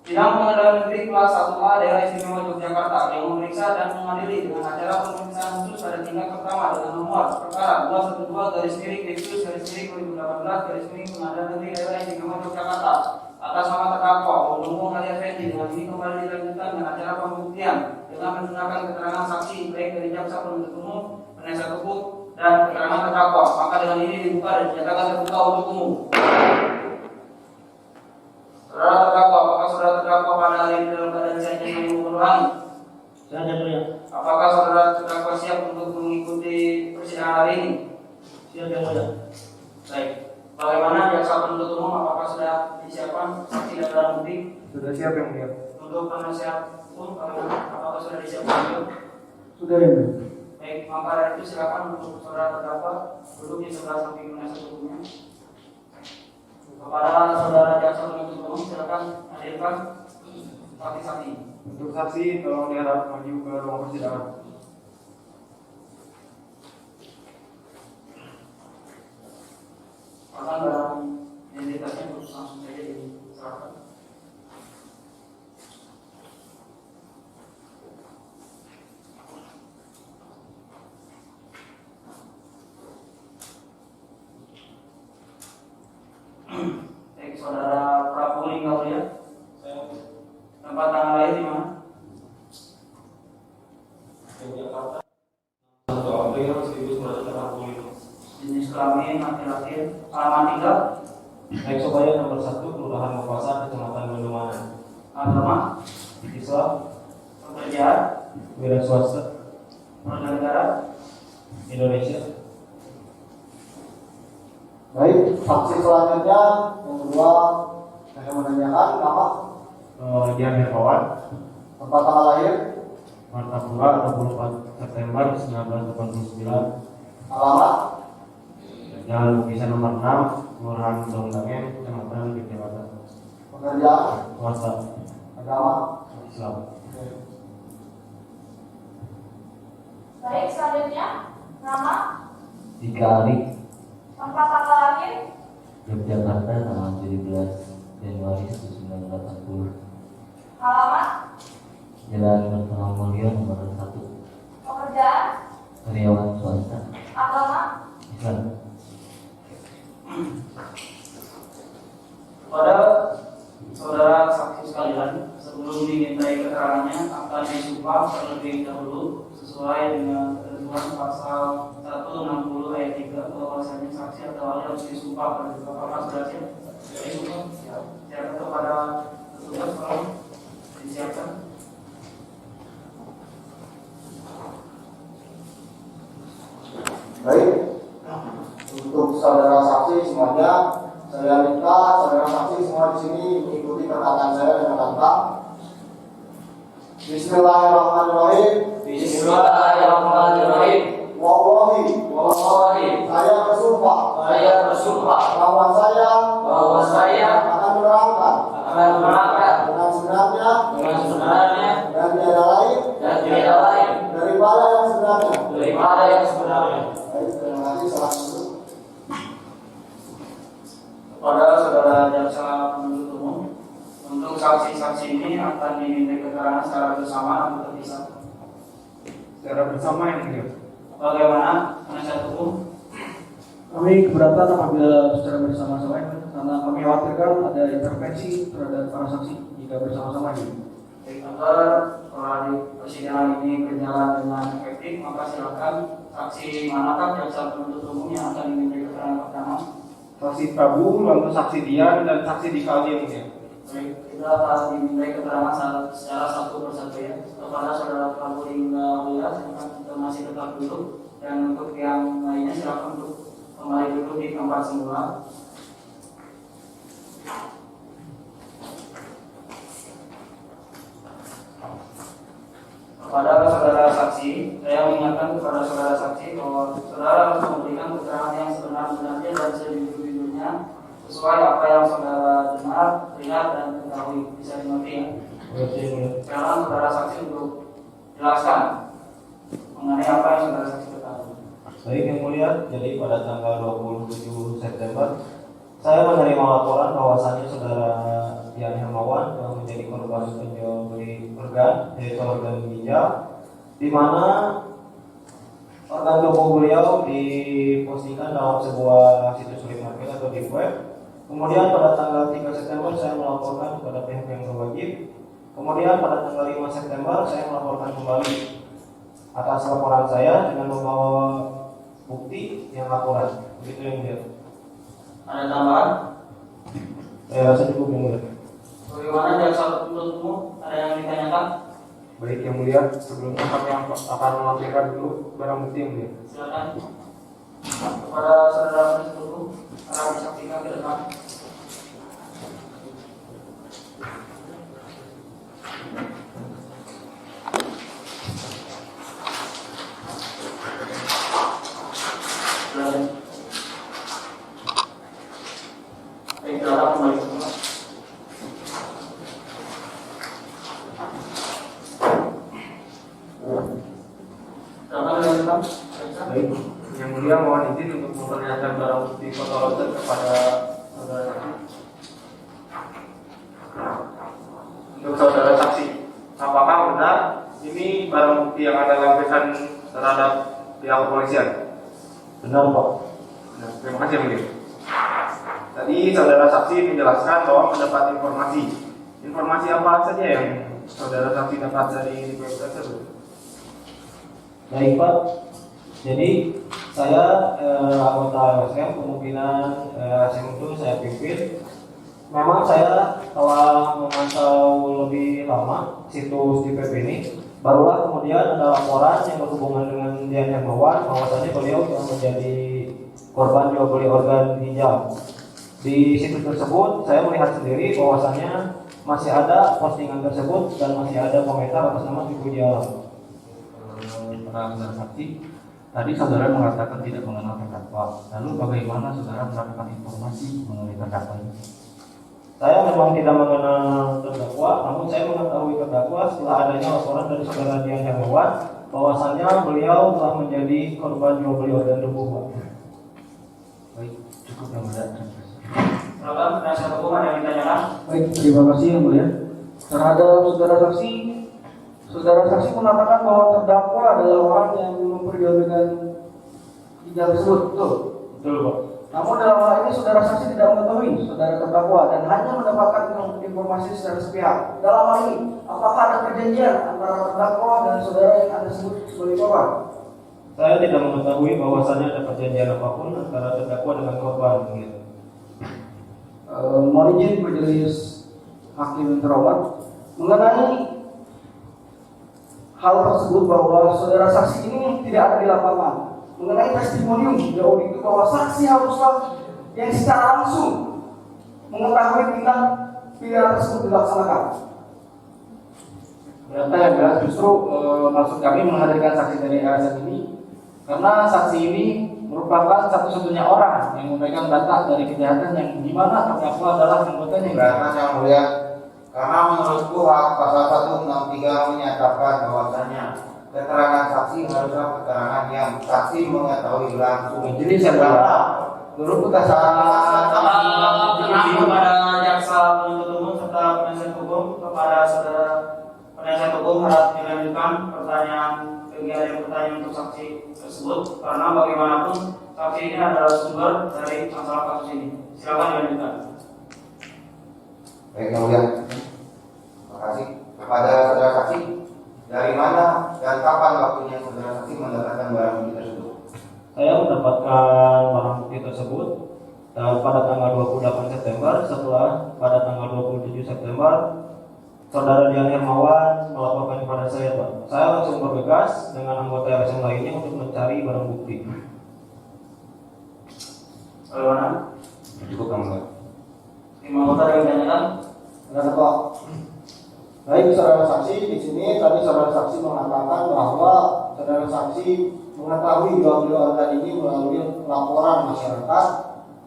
Sidang Pengadilan Negeri Kelas 1A Daerah Istimewa Yogyakarta yang memeriksa dan mengadili dengan acara pemeriksaan khusus pada tingkat pertama dengan nomor perkara 212/2018/Pengadilan Negeri Daerah Istimewa Yogyakarta atas nama terdakwa Donggonggo alias Fendi. Dengan ini kembali dilanjutkan dengan acara pembuktian dengan menggunakan keterangan saksi baik dari jaksa penuntut umum, penasihat hukum, dan keterangan terdakwa. Maka dengan ini dibuka dan dinyatakan terbuka untuk umum. Saudara terdakwa, apakah saudara terdakwa pada hari ini dalam keadaan sehat dan mengurangi? Saya yang mulia. Apakah saudara terdakwa siap untuk mengikuti persidangan hari ini? Siap yang mulia. Baik. Bagaimana jaksa penuntut umum? Apakah sudah disiapkan saksi dan barang bukti? Sudah siap yang mulia. Untuk penasihat hukum, bagaimana? Apakah sudah disiapkan juga? Sudah yang mulia. Baik, maka dari itu silakan untuk saudara terdakwa duduk di sebelah samping penasihat hukumnya. Kepada saudara jaksa penuntut umum, silakan hadirkan saksi-saksi. Untuk saksi, tolong diharap maju ke ruang persidangan. Akan barang identitasnya langsung saja diserahkan. Baik, saudara Prabu Lingga ya. Tempat tanggal lahir di mana? Yogyakarta 1 April 1985. Jenis kelamin laki-laki, alamat tinggal, Baik Sobaya nomor 1 Kelurahan Makassar, Kecamatan Gondomanan. agama, Islam, pekerjaan, wira swasta, warga negara. Indonesia. Baik, saksi selanjutnya yang kedua saya menanyakan nama, Dian Hermawan, tempat tanggal lahir, Martapura 24 September 1989. alamat, Jalan Lukisan nomor 6 Kelurahan Dongdangen, Kecamatan Yogyakarta. pekerjaan, Swasta. ada Drama. Islam. Baik, selanjutnya nama, Dika Ari, tempat tanggal lahir, Yogyakarta, tanggal 17 Januari 1980. halaman, Jalan Bertama Mulia nomor 1. pekerjaan, Karyawan swasta. agama, Islam. Kepada saudara saksi sekalian, sebelum dimintai keterangannya akan disumpah terlebih dahulu sesuai dengan ketentuan pasal 160 ayat 3 bahwasanya saksi atau ahli harus disumpah pada apakah sudah siap? Siap. Siap kepada petugas tolong disiapkan. Baik, untuk saudara saksi semuanya, saya minta saudara saksi semua di sini mengikuti perkataan saya dengan lantang. Bismillahirrahmanirrahim. Bismillahirrahmanirrahim. Wallahi, saya bersumpah bahwa saya akan menerangkan dengan sebenarnya dan tiada lain daripada yang sebenarnya. Baik, terima kasih. Salam dulu. Kepada saudara jaksa penuntut umum, untuk saksi-saksi ini akan diminta keterangan secara bersama atau terpisah. Secara bersama yang mulia. Bagaimana penasihat hukum? Kami keberatan apabila secara bersama-sama karena kami khawatirkan ada intervensi terhadap para saksi jika bersama-sama ini. Baik, agar setelah di persidangan ini berjalan dengan efektif, maka silakan saksi manakah jaksa penuntut umum yang akan diminta keterangan pertama? Saksi Prabu, lalu saksi Dian dan saksi Dikali yang mulia. Baik, kita akan diminta keterangan secara satu persatu ya. Kepada saudara Prabu hingga Buya, silakan kita masih tetap duduk, dan untuk yang lainnya silakan untuk kembali duduk di tempat semula. Kepada saudara saksi, saya mengingatkan kepada saudara saksi bahwa saudara harus memberikan keterangan yang sebenar-benarnya dan sejujur-jujurnya sesuai apa yang saudara dengar, lihat, dan ketahui. Bisa dimengerti ya? Sekarang saudara saksi untuk jelaskan mengenai apa yang saudara saksi ketahui. Baik yang mulia, jadi pada tanggal 27 September saya menerima laporan bahwasannya saudara Dian Hermawan yang menjadi korban penjual beli organ, yaitu organ ginjal, di mana organ tubuh beliau dipostingkan dalam sebuah situs web market atau di web. Kemudian pada tanggal 3 September saya melaporkan kepada pihak yang berwajib. Kemudian pada tanggal 5 September saya melaporkan kembali atas laporan saya dengan membawa bukti yang laporan. Begitu yang mulia. Ada tambahan? Saya rasa cukup yang mulia. Bagaimana jaksa penuntut umum? Ada yang ditanyakan? Baik yang mulia, sebelumnya kami akan melampirkan dulu barang bukti yang mulia. Silakan. Kepada saudara penuntut umum, akan disaksikan ke depan. Silakan. Baik, saudara kembali ke tempat. Baik, yang mulia mohon izin untuk memperlihatkan barang bukti fotokopi kepada saudara saksi. Untuk saudara saksi, apakah benar ini barang bukti yang Anda lampirkan terhadap pihak kepolisian? Benar Pak. Nah, terima kasih yang mulia. Tadi saudara saksi menjelaskan bahwa mendapat informasi. Informasi apa saja yang saudara saksi dapat dari website tersebut? Baik Pak. Jadi saya anggota LSM, kemungkinan LSM itu saya pimpin. Memang saya telah memantau lebih lama situs di PP ini. Barulah kemudian ada laporan yang berhubungan dengan Dian Hermawan bahwasanya beliau telah menjadi korban jual beli organ ginjal. Di situs tersebut saya melihat sendiri bahwasanya masih ada postingan tersebut dan masih ada komentar atas nama Ibu Dian. Para saudara saksi, tadi saudara mengatakan tidak mengenal terdakwa. Lalu bagaimana saudara mendapatkan informasi mengenai terdakwa ini? Saya memang tidak mengenal terdakwa terdakwa, namun saya mengetahui terdakwa setelah adanya laporan dari saudara Dian Hermawan bahwasannya beliau telah menjadi korban jual beli organ tubuh, Pak. Baik, cukup yang mulia. Silakan penasihat hukum ada yang ditanyakan. Baik, terima kasih yang mulia. Terhadap saudara saksi mengatakan bahwa terdakwa adalah orang yang memperjualbelikan ginjal tersebut, betul? Betul, Pak. Namun dalam hal ini saudara saksi tidak mengetahui saudara terdakwa dan hanya mendapatkan informasi secara sepihak. Dalam hal ini, apakah ada perjanjian antara terdakwa dan saudara yang Anda sebut sebagai korban? Saya tidak mengetahui bahwasannya ada perjanjian apapun antara terdakwa dengan korban. Gitu. Mohon izin majelis hakim terhormat mengenai hal tersebut bahwa saudara saksi ini tidak ada di lapangan. Mengenai testimonium jauh itu bahwa saksi haruslah yang secara langsung mengetahui tindak pidana tersebut dilaksanakan. Berarti yang jelas justru maksud kami menghadirkan saksi dari RSN ini karena saksi ini merupakan satu-satunya orang yang memegang data dari kejahatan yang dimana terdakwa adalah anggotanya. Berarti yang mulia, karena menurutku hak pasal 163 menyatakan bahwasanya keterangan saksi haruslah keterangan yang saksi mengetahui langsung. Jadi saya turut berdasarkan Tenang kepada jaksa penuntut umum serta penasihat hukum, kepada saudara penasihat hukum harap dilanjutkan pertanyaan untuk saksi tersebut karena bagaimanapun saksi ini adalah sumber dari masalah kasus ini. Silakan dilanjutkan. Baik yang mulia, terima kasih kepada saudara saksi. Dari mana dan kapan waktunya saudara saksi mendapatkan barang bukti tersebut? Saya mendapatkan barang bukti tersebut pada tanggal 28 September setelah pada tanggal 27 September saudara Dian Hermawan melaporkan kepada saya, Pak. Saya langsung bergegas dengan anggota RSM lainnya untuk mencari barang bukti. Bagaimana? Cukup yang mulia. Tim anggota yang ditanyakan. Saudara Pak. Baik, saudara saksi, di sini tadi saudara saksi mengatakan bahwa saudara saksi mengetahui jual beli organ ini melalui laporan masyarakat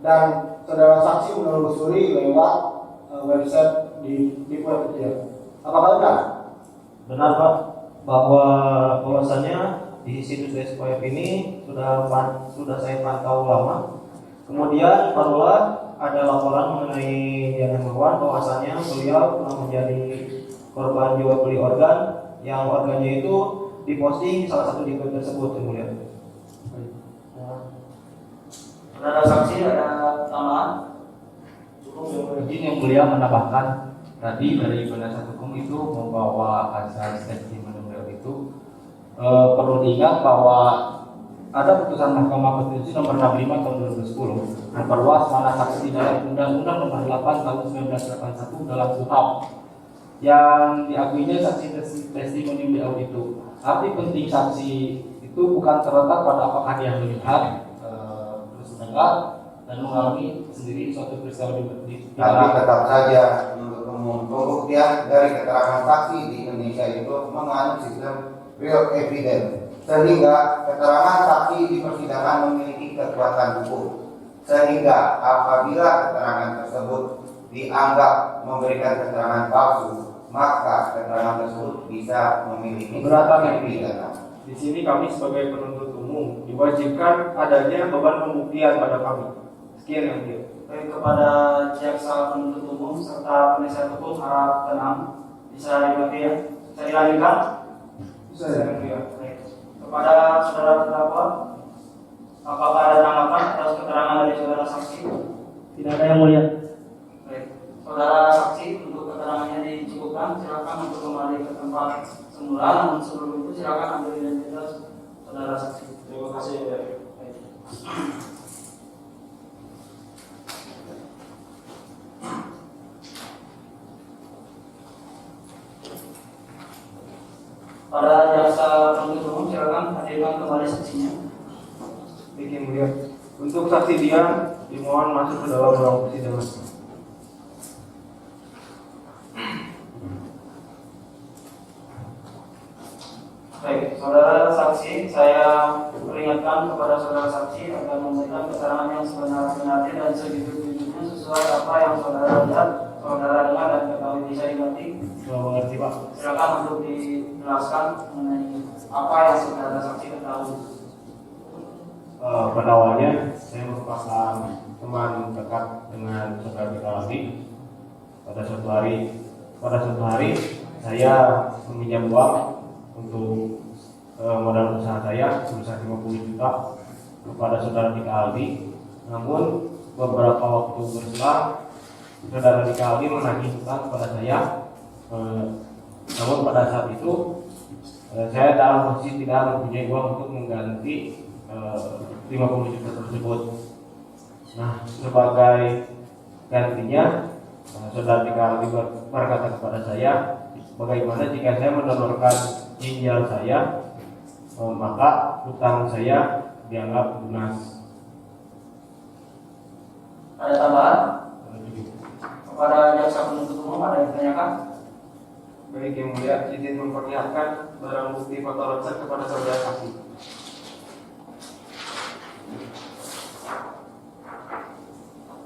dan saudara saksi menelusuri lewat website di web kecil. Apakah benar? Benar, Pak, bahwasannya di situs SPF ini sudah saya pantau lama. Kemudian barulah ada laporan mengenai Dian Hermawan bahwasannya beliau telah menjadi korban jual beli organ yang organnya itu diposting salah satu di web tersebut, yang mulia. Saudara saksi ada tambahan? cukup izin yang mulia menambahkan tadi dari penasihat hukum itu membawa asas testimoni beliau itu perlu diingat bahwa ada putusan Mahkamah Konstitusi nomor 65 tahun 2010 memperluas mana saksi dalam Undang-Undang nomor 8 tahun 1981 dalam KUHP yang diakuinya saksi testimoni beliau itu. Arti penting saksi itu bukan terletak pada apakah dia melihat terus mendengar dan mengalami sendiri suatu peristiwa di Tapi tetap saja untuk umum pembuktian dari keterangan saksi di Indonesia itu menganut sistem real evidence, sehingga keterangan saksi di persidangan memiliki kekuatan hukum. Sehingga apabila keterangan tersebut dianggap memberikan keterangan palsu, maka keterangan tersebut bisa memiliki Keberatan pidana. Di sini kami sebagai penuntut umum diwajibkan adanya beban pembuktian pada kami. Sekian yang mulia. Baik, kepada jaksa penuntut umum serta penasihat hukum harap tenang. Bisa dimengerti ya? Bisa dilanjutkan? Bisa ya? Baik. Kepada saudara terdakwa, apakah ada tanggapan atas keterangan dari saudara saksi? Tidak ada yang mulia. Baik, saudara saksi untuk keterangannya dicukupkan. Silakan untuk kembali ke tempat semula. Namun sebelum itu silakan ambil identitas saudara saksi. Terima kasih. Baik. Pada jaksa penuntut umum silakan hadirkan kembali saksinya. Baik yang mulia. Untuk saksi dia dimohon masuk ke dalam ruang persidangan. Baik, saudara saksi, saya peringatkan kepada saudara saksi agar memberikan keterangan yang sebenar-benarnya dan sejujur-jujurnya sesuai apa yang saudara lihat, saudara dengar dan ketahui. Bisa dimengerti? Silakan untuk dijelaskan mengenai apa yang saudara saksi ketahui. Pada awalnya saya merupakan teman dekat dengan saudara Aldi. Pada suatu hari saya meminjam uang untuk modal usaha saya sebesar 50 juta kepada saudara Aldi. Namun beberapa waktu berselang saudara Aldi menagih hutang kepada saya. Namun pada saat itu saya dalam posisi tidak mempunyai uang untuk mengganti 50 juta tersebut. Nah, sebagai gantinya saudara Aldi berkata kepada saya, bagaimana jika saya mendonorkan ginjal saya, maka hutang saya dianggap lunas. Ada tambahan? Kepada jaksa penuntut umum ada yang ditanyakan? Baik, yang mulia, izin memperlihatkan barang bukti foto ronsen kepada saudara saksi.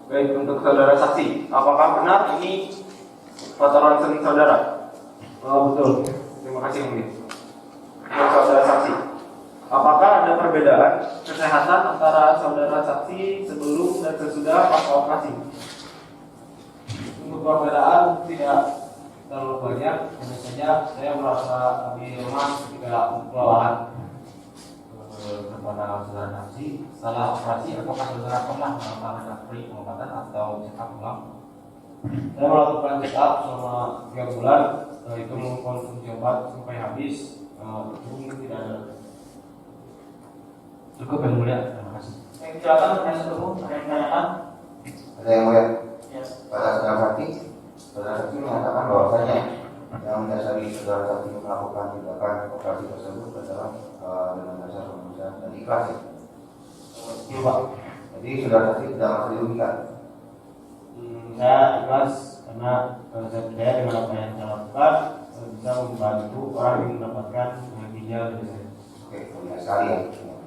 Baik, untuk saudara saksi, apakah benar ini foto ronsen saudara? Oh betul. Terima kasih, yang mulia. Untuk saudara saksi, apakah ada perbedaan kesehatan antara saudara saksi sebelum dan sesudah pasca operasi? Untuk perbedaan tidak terlalu banyak, hanya saja saya merasa lebih lemah ketika kelelahan kepada saudara saksi. Setelah operasi, apakah saudara pernah melakukan pengobatan atau check up ulang? Saya melakukan check up selama 3 bulan, itu mengkonsumsi obat sampai habis. Mungkin tidak ada. Cukup, yang mulia, terima kasih. Silakan penasihat umum, ada yang ditanyakan? Ada yang mulia. Yes. Pada saudara saksi menyatakan bahwasanya yang mendasari saudara saksi melakukan tindakan operasi tersebut adalah dengan dasar kemanusiaan dan ikhlas. Iya Pak. Jadi saudara saksi tidak merasa dirugikan. Saya ikhlas karena saya percaya dengan apa yang saya lakukan bisa membantu orang yang mendapatkan ginjal dari saya. Oke, mulia sekali ya,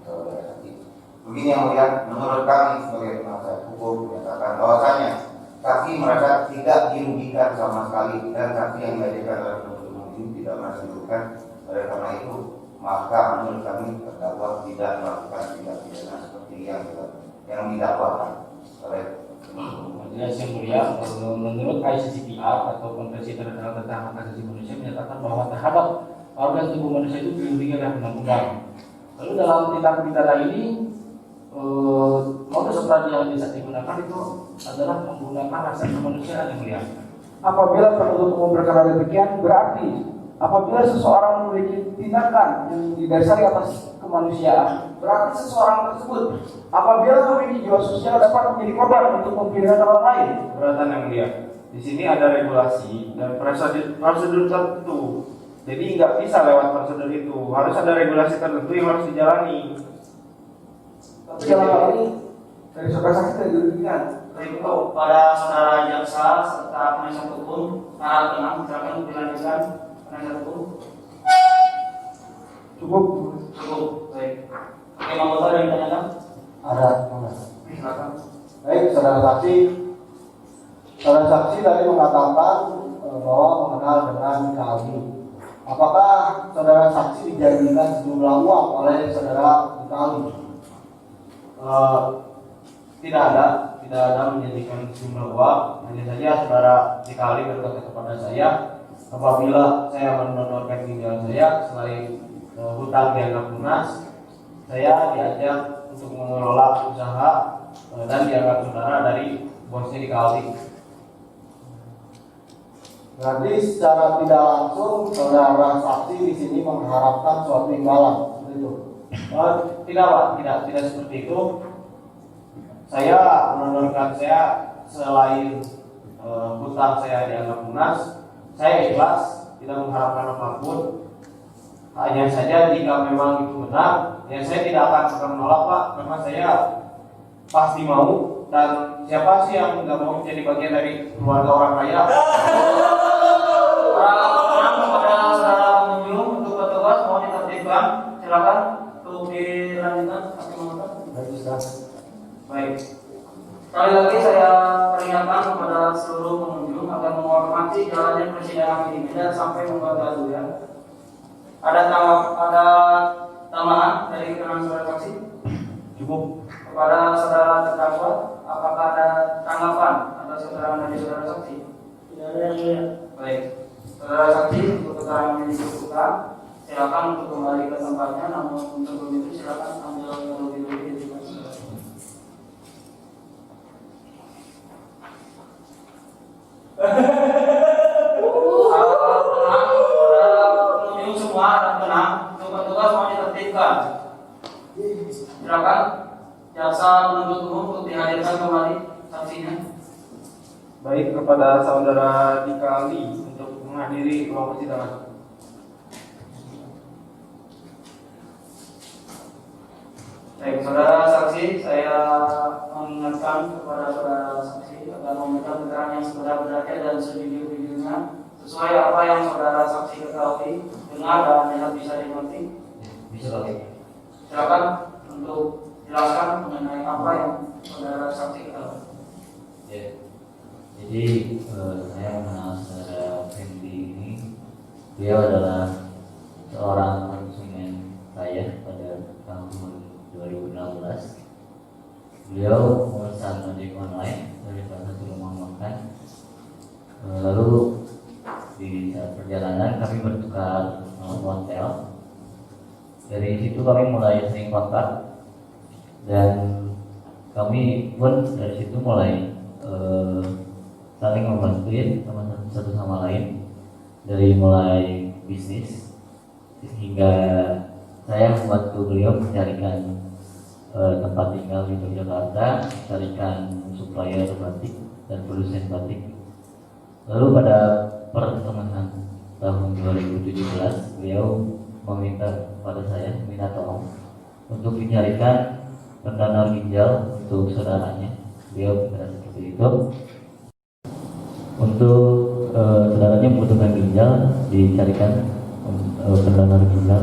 saudara saksi. Begini yang mulia, menurut kami sebagai penasihat hukum menyatakan bahwasanya saksi merasa tidak dirugikan sama sekali dan saksi yang diajukan oleh penuntut umum ini tidak merasa dirugikan. Oleh karena itu, maka menurut kami terdakwa tidak melakukan tindak pidana seperti yang didakwakan oleh penuntut umum. Majelis yang mulia, menurut ICCPR atau Konvensi Internasional tentang Hak Asasi Manusia menyatakan bahwa terhadap organ tubuh manusia itu dilindungi oleh undang-undang. Lalu dalam tindak pidana ini modus operandi yang bisa digunakan itu adalah menggunakan rasa kemanusiaan yang mulia. Apabila penuntut umum berkata demikian, berarti apabila seseorang memiliki tindakan yang didasari atas kemanusiaan, berarti seseorang tersebut apabila memiliki jiwa sosial dapat menjadi korban untuk mempidanakan orang lain. Keberatan yang mulia, di sini ada regulasi dan prosedur tertentu. Jadi nggak bisa lewat prosedur itu, harus ada regulasi tertentu yang harus dijalani. Tapi dalam hal ini dari saudara saksi tidak dirugikan. Baik, untuk pada saudara jaksa serta penasihat hukum, para tenang, silakan dilanjutkan penasihat hukum. Cukup. Baik. Oke, Mang ada yang ditanyakan? Ada. Silakan. Baik, saudara saksi. Saudara saksi tadi mengatakan bahwa mengenal dengan Aldi. Apakah saudara saksi dijanjikan sejumlah uang oleh saudara Aldi? Tidak ada menjadikan sejumlah uang. Hanya saja saudara Aldi berkata kepada saya, apabila saya mendonorkan ginjal saya, selain hutang dianggap lunas, saya diajak untuk mengelola usaha dan dianggap saudara dari bosnya Aldi. Berarti secara tidak langsung saudara saksi di sini mengharapkan suatu imbalan, seperti itu. Tidak Pak, tidak seperti itu. Saya mendonorkan saya selain hutang saya dianggap lunas, saya ikhlas, tidak mengharapkan apapun. Hanya saja jika memang itu benar, ya saya tidak akan menolak Pak, karena saya pasti mau. Dan siapa sih yang nggak mau menjadi bagian dari keluarga orang kaya? Kepada saudara pengunjung untuk petugas mau ditertibkan, silakan untuk dilanjutkan. Baik. Sekali lagi saya peringatkan kepada seluruh pengunjung agar menghormati menghormati jalannya persidangan ini dan sampai membuat gaduh ya. Ada tambahan dari keterangan saudara saksi? Cukup. Kepada saudara terdakwa, apakah ada tanggapan atas keterangan dari saudara saksi? Tidak ada yang mulia. Baik, saudara saksi untuk keterangan yang dicukupkan, silakan untuk kembali ke tempatnya. Namun untuk begitu silakan ambil terlebih dahulu identitas saudara. Pengunjung semua dan tenang, tugas-tugas mau ditertibkan. Silakan jaksa penuntut umum untuk dihadirkan kembali saksinya. Baik, kepada saudara Dika Ali untuk menghadiri ruang persidangan. Baik, saudara saksi, saya mengingatkan kepada saudara saksi agar memberikan keterangan yang sebenar-benarnya dan sejujur-jujurnya sesuai apa yang saudara saksi ketahui, dengar dan yang bisa dimengerti. Bisa lagi. Silakan untuk jelaskan mengenai apa yang saudara saksi ketahui. Ya. Jadi saya mengenal saudara Fendi ini. Beliau adalah seorang konsumen saya pada tahun 2016. Beliau memesan ojek online dari salah satu rumah makan. Lalu di saat perjalanan kami bertukar hotel. Dari situ kami mulai sering kontak dan kami pun dari situ mulai saling membantuin satu sama lain, dari mulai bisnis hingga saya membantu beliau mencarikan tempat tinggal di Yogyakarta, mencarikan supplier batik dan produsen batik. Lalu pada pertengahan tahun 2017 beliau meminta kepada saya, minta tolong untuk dicarikan pendonor ginjal untuk saudaranya. Beliau berkata seperti itu. Untuk saudaranya membutuhkan ginjal, dicarikan pendonor ginjal.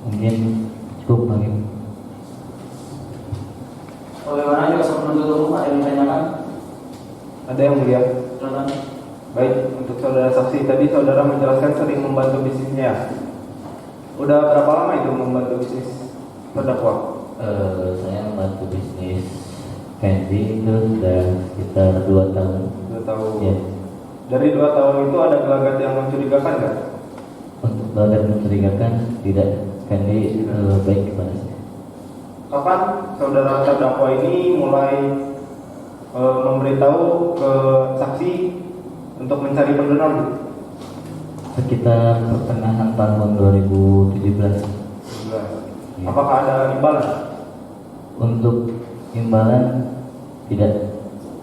Mungkin cukup lagi. Bagaimana jaksa penuntut umum, ada yang ditanyakan? Ada yang mulia. Silakan. Baik, untuk saudara saksi tadi saudara menjelaskan sering membantu bisnisnya. Udah berapa lama itu membantu bisnis terdakwa? Saya membantu bisnis Fendi itu sudah sekitar 2 tahun. 2 tahun. Ya. Dari 2 tahun itu ada gelagat yang mencurigakan nggak? Untuk gelagat mencurigakan tidak. Fendi baik kepada saya. Kapan saudara terdakwa ini mulai memberitahu ke saksi untuk mencari pendonor? Sekitar pertengahan tahun 2017. Apakah ada imbalan? Untuk imbalan tidak,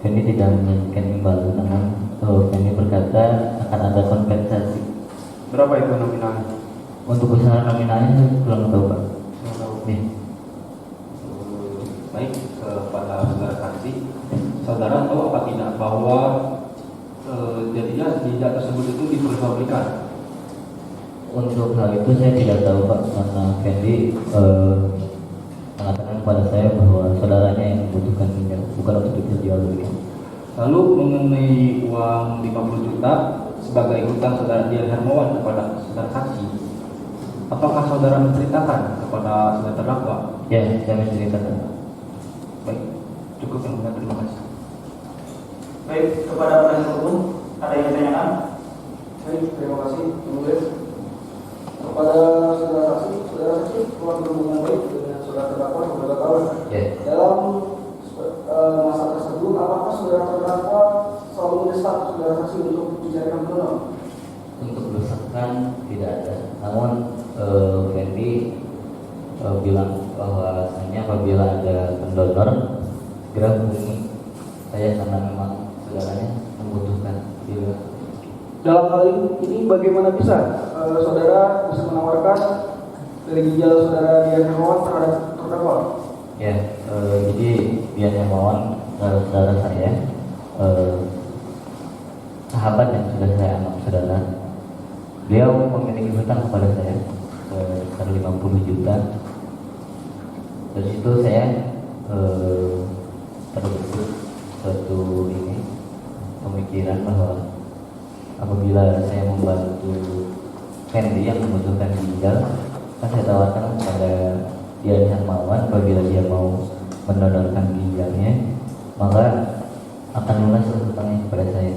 kami tidak menjanjikan imbalan, namun kami berkata akan ada kompensasi. Berapa itu nominalnya? Untuk usaha nominalnya kurang tahu Pak. Nih. Baik, kepada saudara saksi, saudara tahu apa tidak bahwa jadinya ginjal tersebut itu diperjualbelikan? Untuk hal itu saya tidak tahu Pak, karena Fendi mengatakan kepada saya bahwa saudaranya yang membutuhkan ginjal, bukan untuk diperjualbelikan. Lalu mengenai uang 50 juta sebagai hutang saudara Dian Hermawan kepada saudara saksi, apakah saudara menceritakan kepada saudara terdakwa? Ya, saya menceritakan. Baik, cukup yang mulia, terima kasih. Baik, kepada penasihat hukum, ada yang ditanyakan? Baik, terima kasih. Kemudian kepada saudara saksi telah berhubungan baik dengan saudara terdakwa saudara tahu. Ya. Dalam masa tersebut, apakah saudara terdakwa selalu mendesak saudara saksi untuk dicarikan pendonor? Untuk desakan tidak ada, namun Fendi bilang bahwa hanya apabila ada pendonor segera hubungi saya karena memang saudaranya membutuhkan. Dalam hal ini bagaimana bisa saudara bisa menawarkan dari ginjal saudara Dian Hermawan terhadap terdakwa? Ya, jadi Dian Hermawan saudara saya, sahabat yang sudah saya anggap saudara. Beliau memiliki hutang kepada saya sekitar 50 juta. Dari situ saya terbentuk suatu pemikiran bahwa apabila saya membantu Fendi yang membutuhkan ginjal, kan saya tawarkan kepada Dian Hermawan apabila dia mau mendonorkan ginjalnya, maka akan lunas utangnya kepada saya.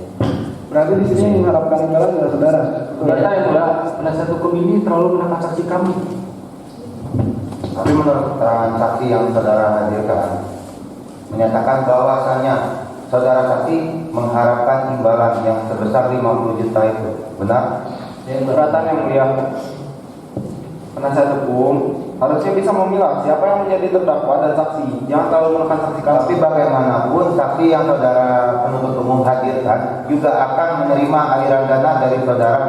Berarti di sini mengharapkan imbalan adalah saudara. Ternyata yang mulia, penasihat hukum ini terlalu menekan saksi kami. Tapi menurut keterangan saksi yang saudara hadirkan menyatakan bahwasannya saudara saksi mengharapkan imbalan yang sebesar 50 juta itu, benar? Yang keberatan yang mulia, penasihat hukum harusnya bisa memilah siapa yang menjadi terdakwa dan saksi. Jangan terlalu menekan saksi kami. Tapi bagaimanapun saksi yang saudara penuntut umum hadirkan juga akan menerima aliran dana dari saudara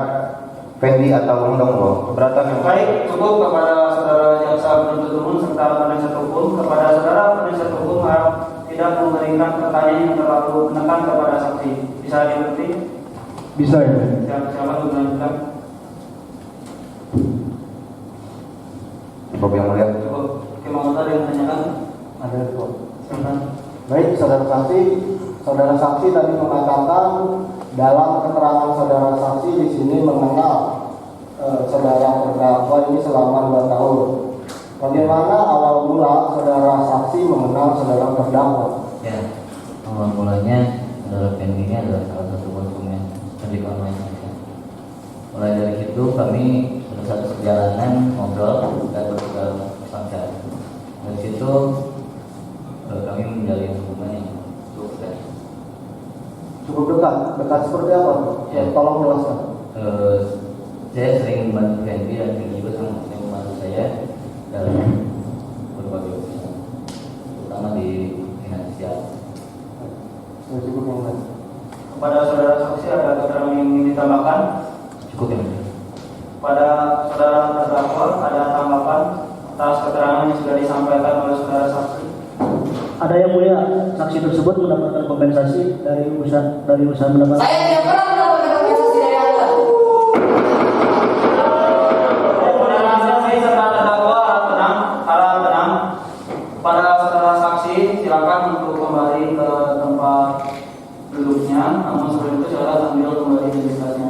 Fendi atau Undonggo. Keberatan yang Baik, cukup kepada saudara jaksa penuntut umum serta penasihat hukum. Kepada saudara penasihat hukum harap tidak memberikan pertanyaan yang terlalu menekan kepada saksi. Bisa dimengerti? bisa ya. Silakan untuk melanjutkan. Cukup yang mulia. Cukup. Oke, mau ada yang tanyakan? Ada itu. Silakan. Baik, saudara saksi tadi mengatakan dalam keterangan saudara saksi di sini mengenal saudara terdakwa ini selama 2 tahun. Bagaimana awal mula saudara saksi mengenal saudara terdakwa? Ya, awal mulanya saudara Fendi ini adalah salah satu konsumen pendidik online. Mulai dari situ kami pada satu perjalanan ngobrol dan bertukar sangka. Dari situ kami menjalin hubungan yang cukup dekat. Cukup dekat. Dekat seperti apa? Ya. Tolong jelaskan. Saya sering membantu Fendi dan Fendi juga sangat sering membantu saya dalam berbagai urusan, terutama di finansial. Cukup yang lain. Kepada saudara saksi ada keterangan yang ingin ditambahkan? Cukup yang ini. Pada saudara terdakwa ada tanggapan atas keterangan yang sudah disampaikan oleh saudara saksi? Ada yang mulia, saksi tersebut mendapatkan kompensasi dari usaha mendapatkan. Saya tidak pernah mendapatkan kompensasi dari Anda. Saudara saksi serta terdakwa harap tenang. Pada saudara saksi silakan untuk kembali ke tempat duduknya. Namun sebelum itu saudara ambil kembali identitasnya.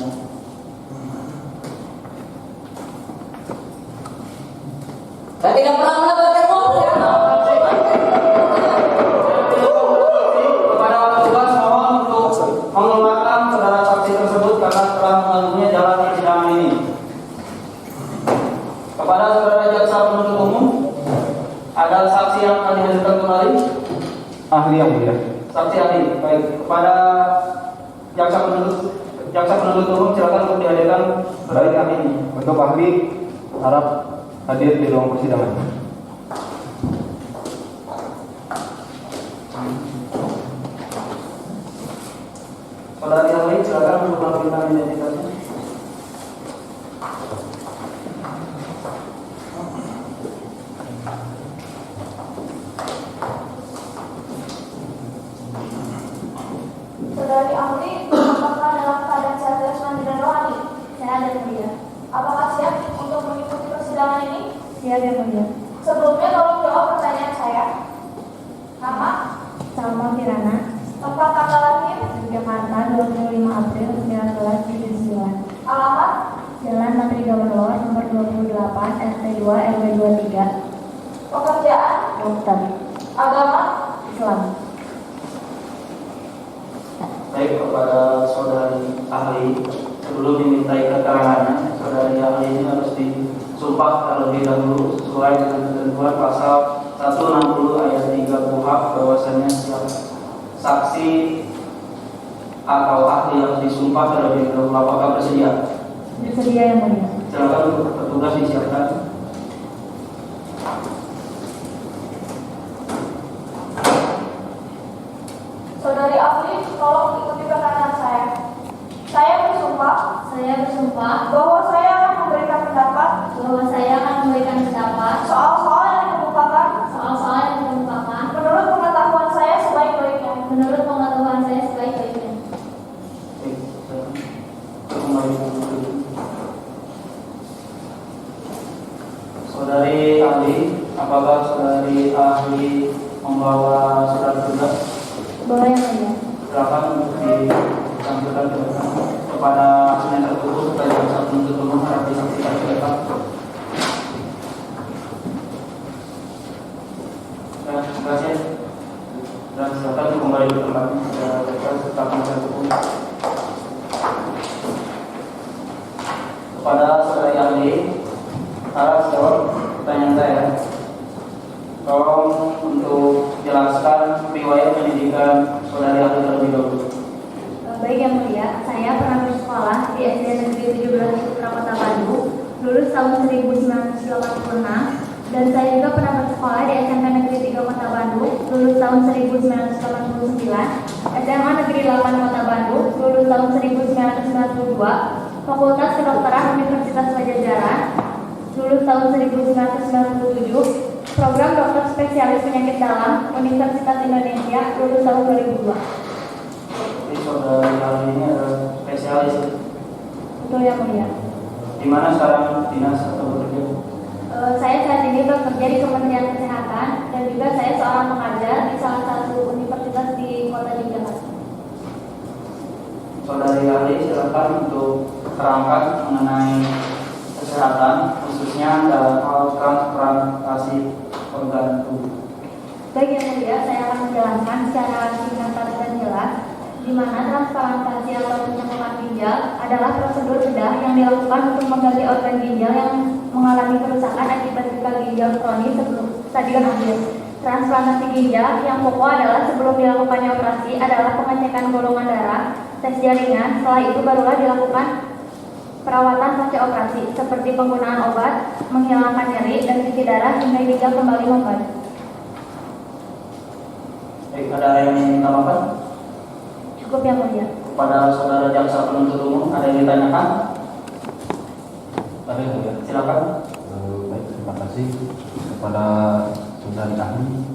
Saya tidak pernah mendapatkan kompensasi. Kepada petugas mohon untuk mengeluarkan saudara saksi tersebut karena telah mengganggunya jalan persidangan ini. Kepada saudara jaksa penuntut umum, ada saksi yang akan dihadirkan kembali. Ahli yang mulia. Saksi ahli. Baik. Kepada jaksa penuntut umum silakan untuk dihadirkan kembali ahli ini. Untuk ahli harap hadir di ruang persidangan. Saudara ahli silakan untuk melakukan identitasnya. Saudari ahli, apakah dalam keadaan sehat jasmani dan rohani? Saya ada yang mulia. Apakah siap untuk mengikuti persidangan ini? Siap yang mulia. Sebelumnya tolong jawab pertanyaan saya. Nama? Salma Kirana, Tempat tanggal lahir? Jakarta 25 April 1979. Alamat? Jalan Menteri Gubernur nomor 28 RT 2 RW 23. Pekerjaan? Dokter. Agama? Islam. Baik, kepada saudari ahli, sebelum dimintai keterangannya, saudari ahli ini harus disumpah terlebih dahulu sesuai dengan ketentuan pasal 160 ayat 3 KUHP bahwasanya saksi atau ahli harus disumpah terlebih dahulu. Apakah bersedia? Bersedia yang mulia. Silakan untuk petugas disiapkan. Saudari ahli, tolong ikuti perkataan saya. Saya bersumpah bahwa saya akan memberikan pendapat soal-soal yang dikemukakan menurut pengetahuan saya sebaik-baiknya. Baik, silakan. Kembali ke duduk. Saudari ahli, apakah saudari ahli membawa surat tugas? Boleh yang mulia. Silakan untuk di tampilkan kepada penasihat hukum supaya jaksa penuntut umum harap disaksikan ke depan. Terima kasih. Dan silakan kembali ke tempatnya serta penasihat hukum. Kepada saudari ahli, harap jawab pertanyaan saya. Tolong untuk jelaskan riwayat pendidikan saudari ahli terlebih dahulu. Baik Yang Mulia, saya pernah bersekolah di SD Negeri 17 Putra Kota Bandung, lulus tahun 1986, dan saya juga pernah bersekolah di SMP Negeri 3 Kota Bandung, lulus tahun 1989, SMA Negeri 8 Kota Bandung, lulus tahun 1992, Fakultas Kedokteran Universitas Pajajaran, lulus tahun 1997, Program Dokter Spesialis Penyakit Dalam Universitas Indonesia, lulus tahun 2002. Jadi saudari ahli ini adalah spesialis. Betul Yang Mulia. Di mana sekarang dinas atau bekerja? Saya saat ini bekerja di Kementerian Kesehatan dan juga saya seorang pengajar di salah satu universitas di kota Jakarta. Saudari ahli silakan untuk terangkan mengenai kesehatan khususnya dalam hal transplantasi organ tubuh. Baik Yang Mulia, saya akan menjelaskan secara singkat dan jelas di mana transplantasi atau penyembuhan ginjal adalah prosedur bedah yang dilakukan untuk mengganti organ ginjal yang mengalami kerusakan akibat gagal ginjal kronis sebelum stadion akhir. Transplantasi ginjal yang pokok adalah sebelum dilakukannya operasi adalah pengecekan golongan darah, tes jaringan, setelah itu barulah dilakukan perawatan pasca operasi seperti penggunaan obat, menghilangkan nyeri dan cuci darah hingga ginjal kembali membaik. Baik, ada yang ingin ditambahkan? Cukup Yang Mulia. Kepada saudara jaksa penuntut umum ada yang ditanyakan? Ada yang mulia. Silakan. Baik, terima kasih kepada saudari ahli.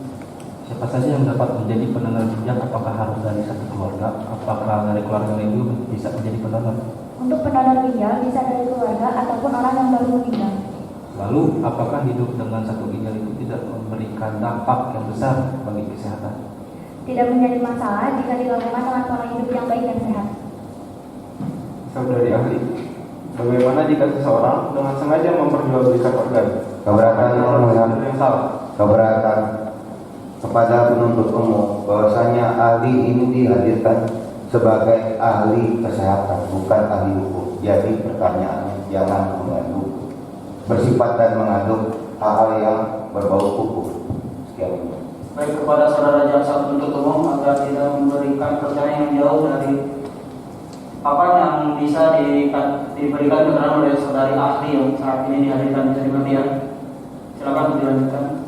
Siapa saja yang dapat menjadi pendonor ginjal? Apakah harus dari satu keluarga? Apakah dari keluarga itu bisa menjadi pendonor? Untuk pendonor ginjal bisa dari keluarga ataupun orang yang baru meninggal. Lalu, apakah hidup dengan satu ginjal itu tidak memberikan dampak yang besar bagi kesehatan? Tidak menjadi masalah jika dilakukan dengan pola hidup yang baik dan sehat. Saudari ahli, bagaimana jika seseorang dengan sengaja memperjualbelikan organ? Keberatan kepada penuntut umum bahwasanya ahli ini dihadirkan sebagai ahli kesehatan, bukan ahli hukum. Jadi pertanyaannya jangan mengandung bersifat dan mengandung hal-hal yang berbau hukum. Sekian. Baik, kepada saudara jaksa penuntut umum agar tidak memberikan pertanyaan yang jauh dari apa yang bisa diberikan keterangan oleh saudari ahli yang saat ini dihadirkan di pemilihan. Silakan dilanjutkan.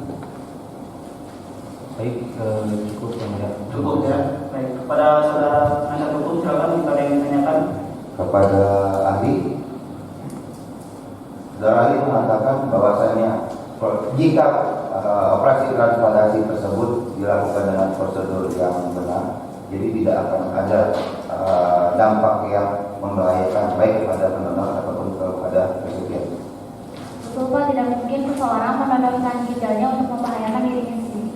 Baik, cukup Yang Mulia. Cukup ya. Baik, kepada saudara penasihat hukum silakan jika ada yang ditanyakan. Kepada ahli, saudara ahli mengatakan bahwasanya jika operasi transplantasi tersebut dilakukan dengan prosedur yang benar, jadi tidak akan ada dampak yang membahayakan baik kepada pendonor ataupun kepada resipien. Betul Pak, tidak mungkin seseorang mendonorkan ginjalnya untuk membahayakan dirinya sendiri.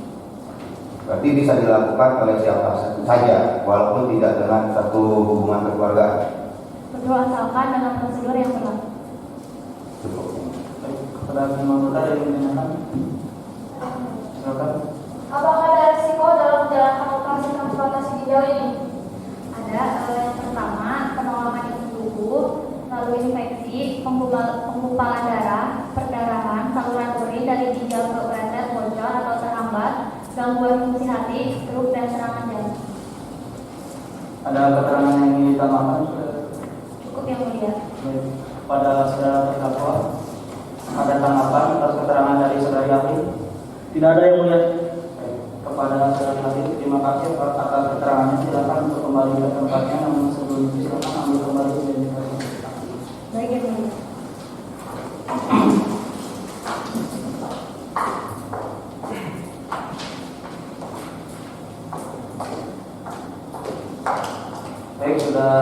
Berarti bisa dilakukan oleh siapa saja, walaupun tidak dengan satu hubungan keluargaan. Betul, asalkan dengan prosedur yang berlaku. Cukup. Baik, kepada penonton ada yang ditanyakan. Silakan. Apakah ada risiko dalam menjalankan operasi transplantasi ginjal ini? Ada yang pertama, penolakan imun tubuh, lalu infeksi, penggumpalan darah, perdarahan, saluran urin dari ginjal ke ureter bocor atau terhambat, gangguan fungsi hati, stroke dan serangan jantung. Ada keterangan yang ingin ditambahkan? Cukup Yang Mulia. Baik, kepada saudara terdakwa ada tanggapan atas keterangan dari saudari ahli? Tidak ada Yang Mulia. Baik, kepada saudari ahli terima kasih atas keterangannya. Silakan untuk kembali ke tempatnya, namun sebelum itu silakan ambil kembali identitasnya. Baik Yang Mulia. Baik, sudah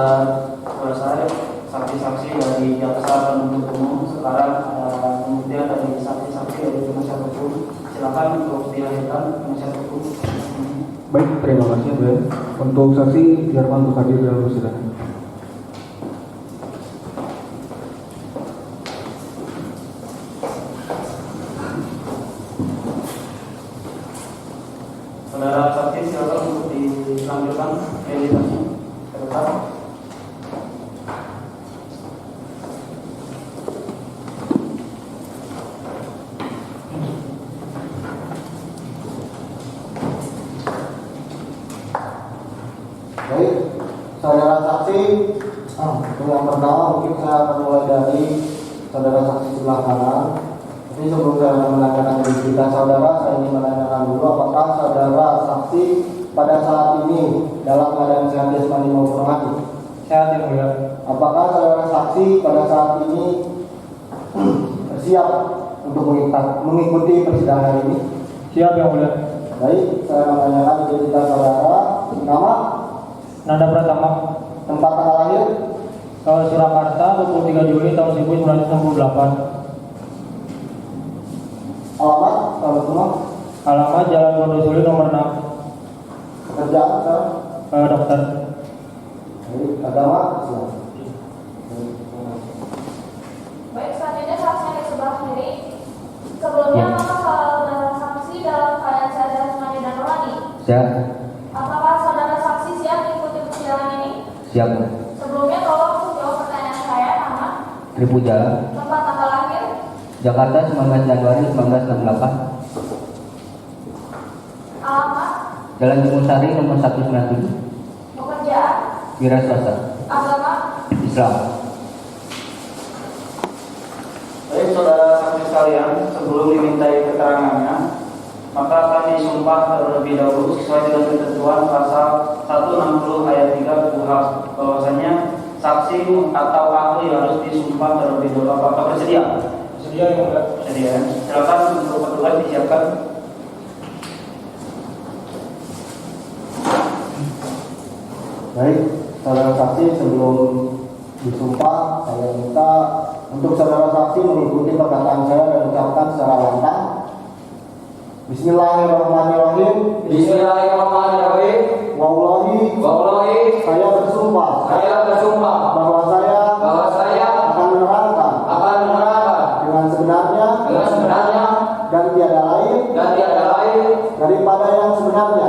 selesai saksi-saksi dari jaksa penuntut umum. Sekarang kemudian dari saksi-saksi dari penasihat hukum. Silakan untuk dihadirkan penasihat hukum. Baik, terima kasih Bu. Untuk saksi diharapkan untuk hadir dalam persidangan. Saudara saksi silakan untuk dilanjutkan verifikasinya. Terima. Baik, saudara saksi, untuk yang pertama mungkin saya akan mulai dari saudara saksi sebelah kanan. Tapi sebelum saya menanyakan identitas saudara, saya ingin menanyakan dulu apakah saudara saksi pada saat ini dalam keadaan sehat jasmani maupun rohani? Sehat yang mulia. Apakah saudara saksi pada saat ini siap untuk mengikuti persidangan ini? Siap yang mulia. Baik, saya menanyakan identitas saudara. Nama? Nanda Pratama. Tempat tanggal lahir? Surakarta 23 Juli tahun 1968. Alamat? Kalau semua? Alamat Jalan Wondosulit nomor 6. Pekerjaan? Dokter. Baik, agama? Islam. Baik, selanjutnya saksi yang di sebelah kiri. Sebelumnya apakah saudara saksi dalam keadaan sehat jasmani dan rohani? Siap. Apakah saudara saksi siap mengikuti persidangan ini? Siap. Sebelumnya tolong jawab pertanyaan saya. Nama, Tripuja, tempat tanggal lahir, Jakarta 19 Januari 1968. alamat, Jalan Jungusari nomor 197. pekerjaan, Wira swasta. agama. Islam. Baik, saudara saksi sekalian, sebelum dimintai keterangannya, maka akan disumpah terlebih dahulu sesuai dengan ketentuan pasal 160 ayat 3 KUHP bahwasanya saksi atau ahli harus disumpah terlebih dahulu. Apakah bersedia? Bersedia yang mulia. Bersedia. Silakan untuk petugas disiapkan. Baik, saudara saksi sebelum disumpah, saya minta untuk saudara saksi mengikuti perkataan saya dan ucapkan secara lantang. Bismillahirrahmanirrahim. Bismillahirrahmanirrahim. Wallahi, saya bersumpah bahwa saya akan menerangkan dengan sebenarnya dan tiada lain daripada yang sebenarnya.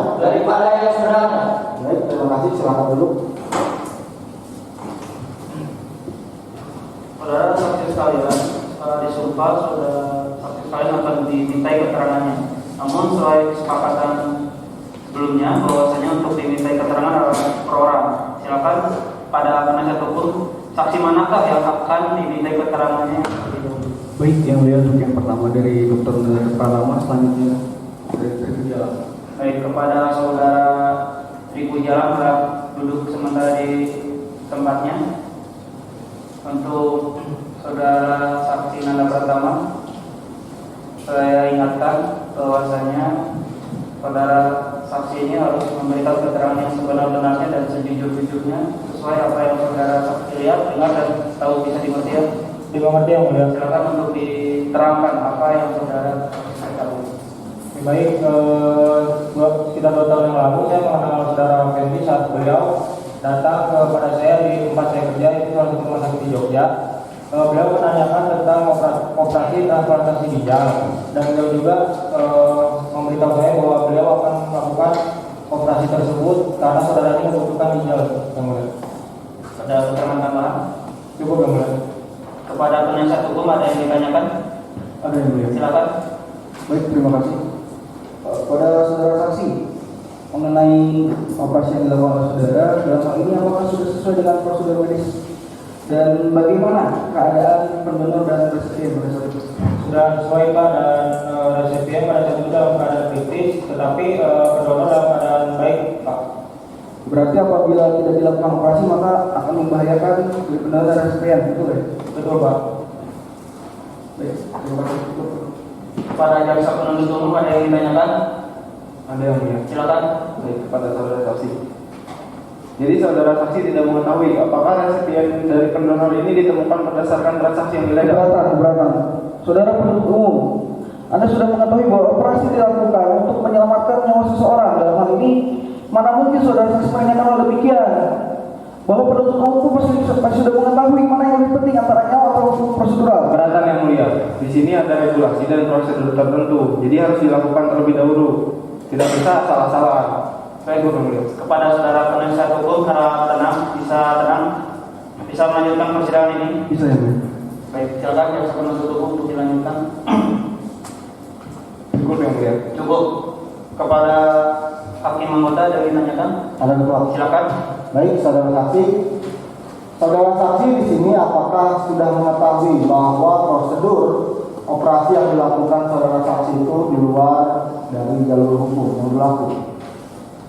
Baik, terima kasih. Silakan duduk. Saudara saksi sekalian, setelah disumpah, saudara saksi sekalian akan dimintai keterangannya. Namun sesuai kesepakatan sebelumnya, bahwasanya untuk dimintai keterangan adalah per orang. Silakan pada penasihat hukum, saksi manakah yang akan dimintai keterangannya? Baik, yang mulia untuk yang pertama dari Dr. Nanda Pratama, selanjutnya dari Tripuja. Baik, kepada saudara Tripuja Jalan duduk sementara di tempatnya. Untuk saudara saksi Nanda Pratama, saya ingatkan bahwasanya saudara saksi ini harus memberikan keterangan yang sebenar-benarnya dan sejujur-jujurnya sesuai apa yang saudara saksi lihat, dengar dan tahu. Bisa dimengerti ya? Dimengerti yang mulia. Silakan untuk diterangkan apa yang saudara tahu. Baik, sekitar 2 tahun yang lalu saya mengenal saudara Fendi saat beliau datang kepada saya di tempat saya kerja, itu salah satu rumah sakit di Jogja. Beliau menanyakan tentang operasi transplantasi ginjal dan beliau juga memberitahu saya bahwa beliau akan melakukan operasi tersebut karena saudara ini membutuhkan ginjal. Yang mulia. Ada keterangan tambahan? Cukup yang mulia. Kepada penasihat hukum ada yang ditanyakan? Ada yang mulia. Silakan. Baik, terima kasih. Pada saudara saksi mengenai operasi yang dilakukan oleh saudara, dalam hal ini apakah sudah sesuai dengan prosedur medis dan bagaimana keadaan pendonor dan resipien pada saat itu? Sudah sesuai Pak, dan resipien pada saat itu dalam keadaan kritis, tetapi pendonor dalam keadaan baik Pak. Berarti apabila tidak dilakukan operasi maka akan membahayakan diri pendonor dan resipien, betul ya? Betul Pak. Baik, terima kasih. Pada jaksa penuntut umum ada yang ditanyakan? Ada yang mulia. Silakan. Baik, kepada saudara saksi. Jadi saudara saksi tidak mengetahui apakah resipien dari pendonor ini ditemukan berdasarkan transaksi yang ilegal. Keberatan. Saudara penuntut umum, Anda sudah mengetahui bahwa operasi dilakukan untuk menyelamatkan nyawa seseorang. Dalam hal ini Mana mungkin saudara saksi menyatakan hal demikian? Bahwa penuntut umum pasti sudah mengetahui mana yang lebih penting antara nyawa atau hukum prosedural. Keberatan yang mulia, di sini ada regulasi dan prosedur tertentu, jadi harus dilakukan terlebih dahulu. Tidak bisa salah-salah. Baik, yang mulia. Kepada saudara penasihat hukum harap tenang, bisa melanjutkan persidangan ini. Bisa ya, Bu? Baik, silakan jaksa penuntut umum untuk dilanjutkan. Cukup yang mulia. Cukup. Kepada hakim anggota ada yang ditanyakan? Ada ketua. Silakan. Baik, saudara saksi. Saudara saksi di sini apakah sudah mengetahui bahwa prosedur operasi yang dilakukan saudara saksi itu di luar dari jalur hukum yang berlaku?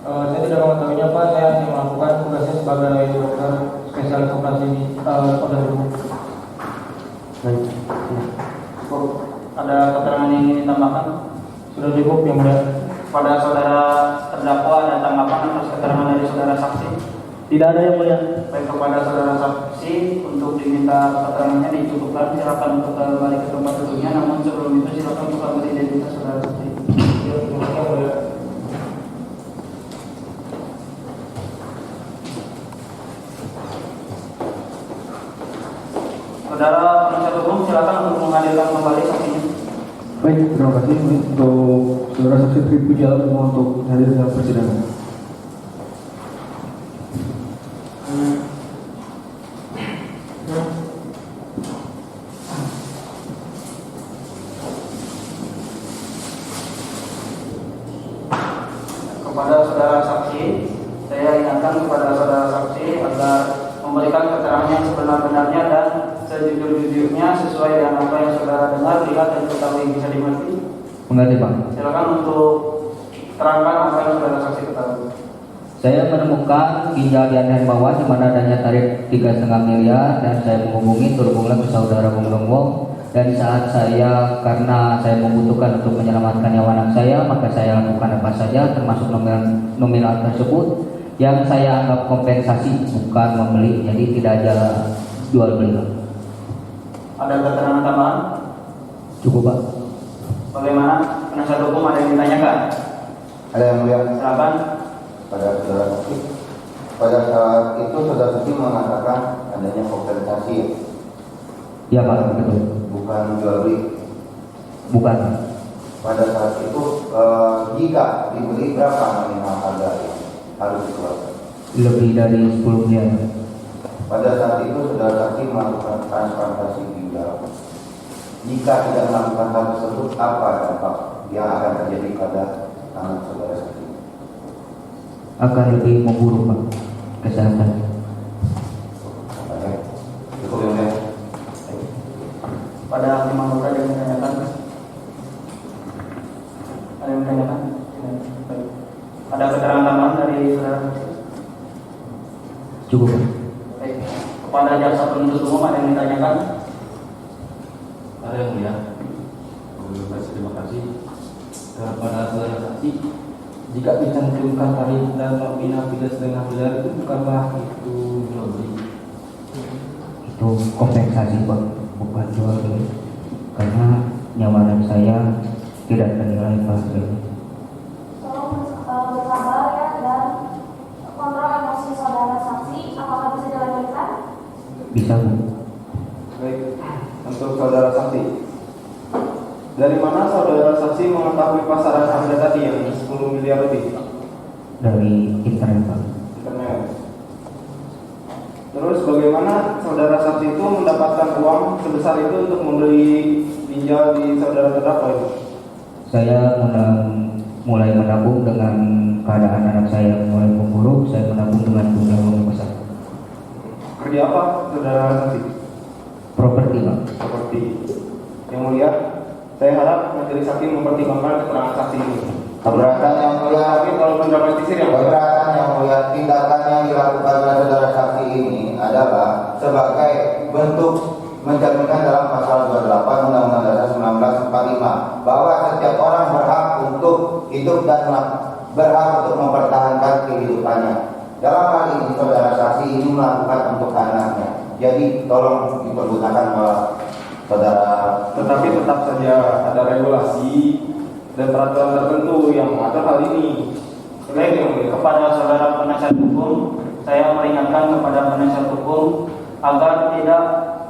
Saya tidak mengetahuinya Pak, saya hanya melakukan tugasnya sebagai dokter spesialis operasi di Polda Jawa. Baik. Ada keterangan yang ingin ditambahkan? Sudah cukup yang mulia. Pada saudara terdakwa ada tanggapan atas keterangan dari saudara saksi? Tidak ada yang mulia. Baik, kepada saudara saksi untuk diminta keterangannya dicukupkan, silakan untuk kembali ke tempat duduknya. Namun sebelum itu silakan untuk kembali identitas saudara saksi. Saudara penasihat hukum silakan untuk menghadirkan kembali saksinya. Baik, terima kasih untuk saudara saksi Tri Pujiawan untuk hadir dalam persidangan. Kepada saudara saksi, saya ingatkan kepada saudara saksi agar memberikan keterangan yang sebenar-benarnya dan sejujur-jujurnya sesuai dengan apa yang saudara dengar, lihat dan ketahui. Bisa dimengerti? Mengerti Pak. Silakan untuk terangkan apa yang saudara saksi ketahui. Saya menemukan ginjal di Anian Hermawan di mana adanya tarif 3,5 miliar dan saya menghubungi terhubunglah ke saudara Bung Longgong. Dan saat karena saya membutuhkan untuk menyelamatkan nyawa anak saya, maka saya lakukan apa saja termasuk nominal tersebut yang saya anggap kompensasi, bukan membeli, jadi tidak ada jual beli. Ada keterangan tambahan? Cukup Pak. Bagaimana penasihat hukum, ada yang ditanyakan? Ada yang mulia. Silakan. Pada saudara saksi, pada saat itu saudara saksi mengatakan adanya kompensasi. Ya Pak, betul. Bukan jual beli. Bukan. Pada saat itu jika dibeli berapa nominal harga yang harus dikeluarkan? Lebih dari 10 miliar. Pada saat itu saudara saksi melakukan transplantasi ginjal. Jika tidak melakukan hal tersebut, apa dampak yang akan terjadi pada anak saudara saksi? Akan lebih memburuk Pak kesehatan. Cukup yang mulia. Pada hakim anggota ada yang ditanyakan? Ada yang ditanyakan? Baik. Ada keterangan tambahan dari saudara saksi? Cukup Pak. Baik. Kepada jaksa penuntut umum ada yang ditanyakan? Ada yang mulia. Terima kasih kepada saudara saksi. Jika dicantumkan tarif dan nominal 3,5 miliar itu bukanlah itu jual beli? Itu kompensasi Pak, bukan jual beli. Karena nyawa anak saya tidak ternilai Pak. Tolong bersabar ya dan kontrol emosi saudara saksi. Apakah bisa dilanjutkan? Bisa Bu. Baik, untuk saudara saksi, dari mana saudara saksi mengetahui pasaran harga tadi yang 10 miliar lebih? Dari internet Pak. Internet. Terus bagaimana saudara saksi itu mendapatkan uang sebesar itu untuk membeli ginjal di saudara terdakwa itu? Saya mulai menabung dengan keadaan anak saya mulai memburuk. Saya menabung dengan jumlah yang besar. Kerja apa saudara saksi? Properti Pak. Properti. Yang mulia, saya harap majelis hakim mempertimbangkan keterangan saksi ini. Keberatan yang mulia, kalau mendramatisir yang keberatan yang mulia, tindakan yang dilakukan oleh saudara saksi ini adalah sebagai bentuk mencerminkan dalam pasal 28 Undang-Undang Dasar 1945 bahwa setiap orang berhak untuk hidup dan berhak untuk mempertahankan kehidupannya. Dalam hal ini saudara saksi ini melakukan untuk anaknya. Jadi tolong dipergunakan oleh saudara. Tetapi tetap saja ada regulasi dan peraturan tertentu yang mengatur hal ini. Baik, kepada saudara penasihat hukum, saya peringatkan kepada penasihat hukum agar tidak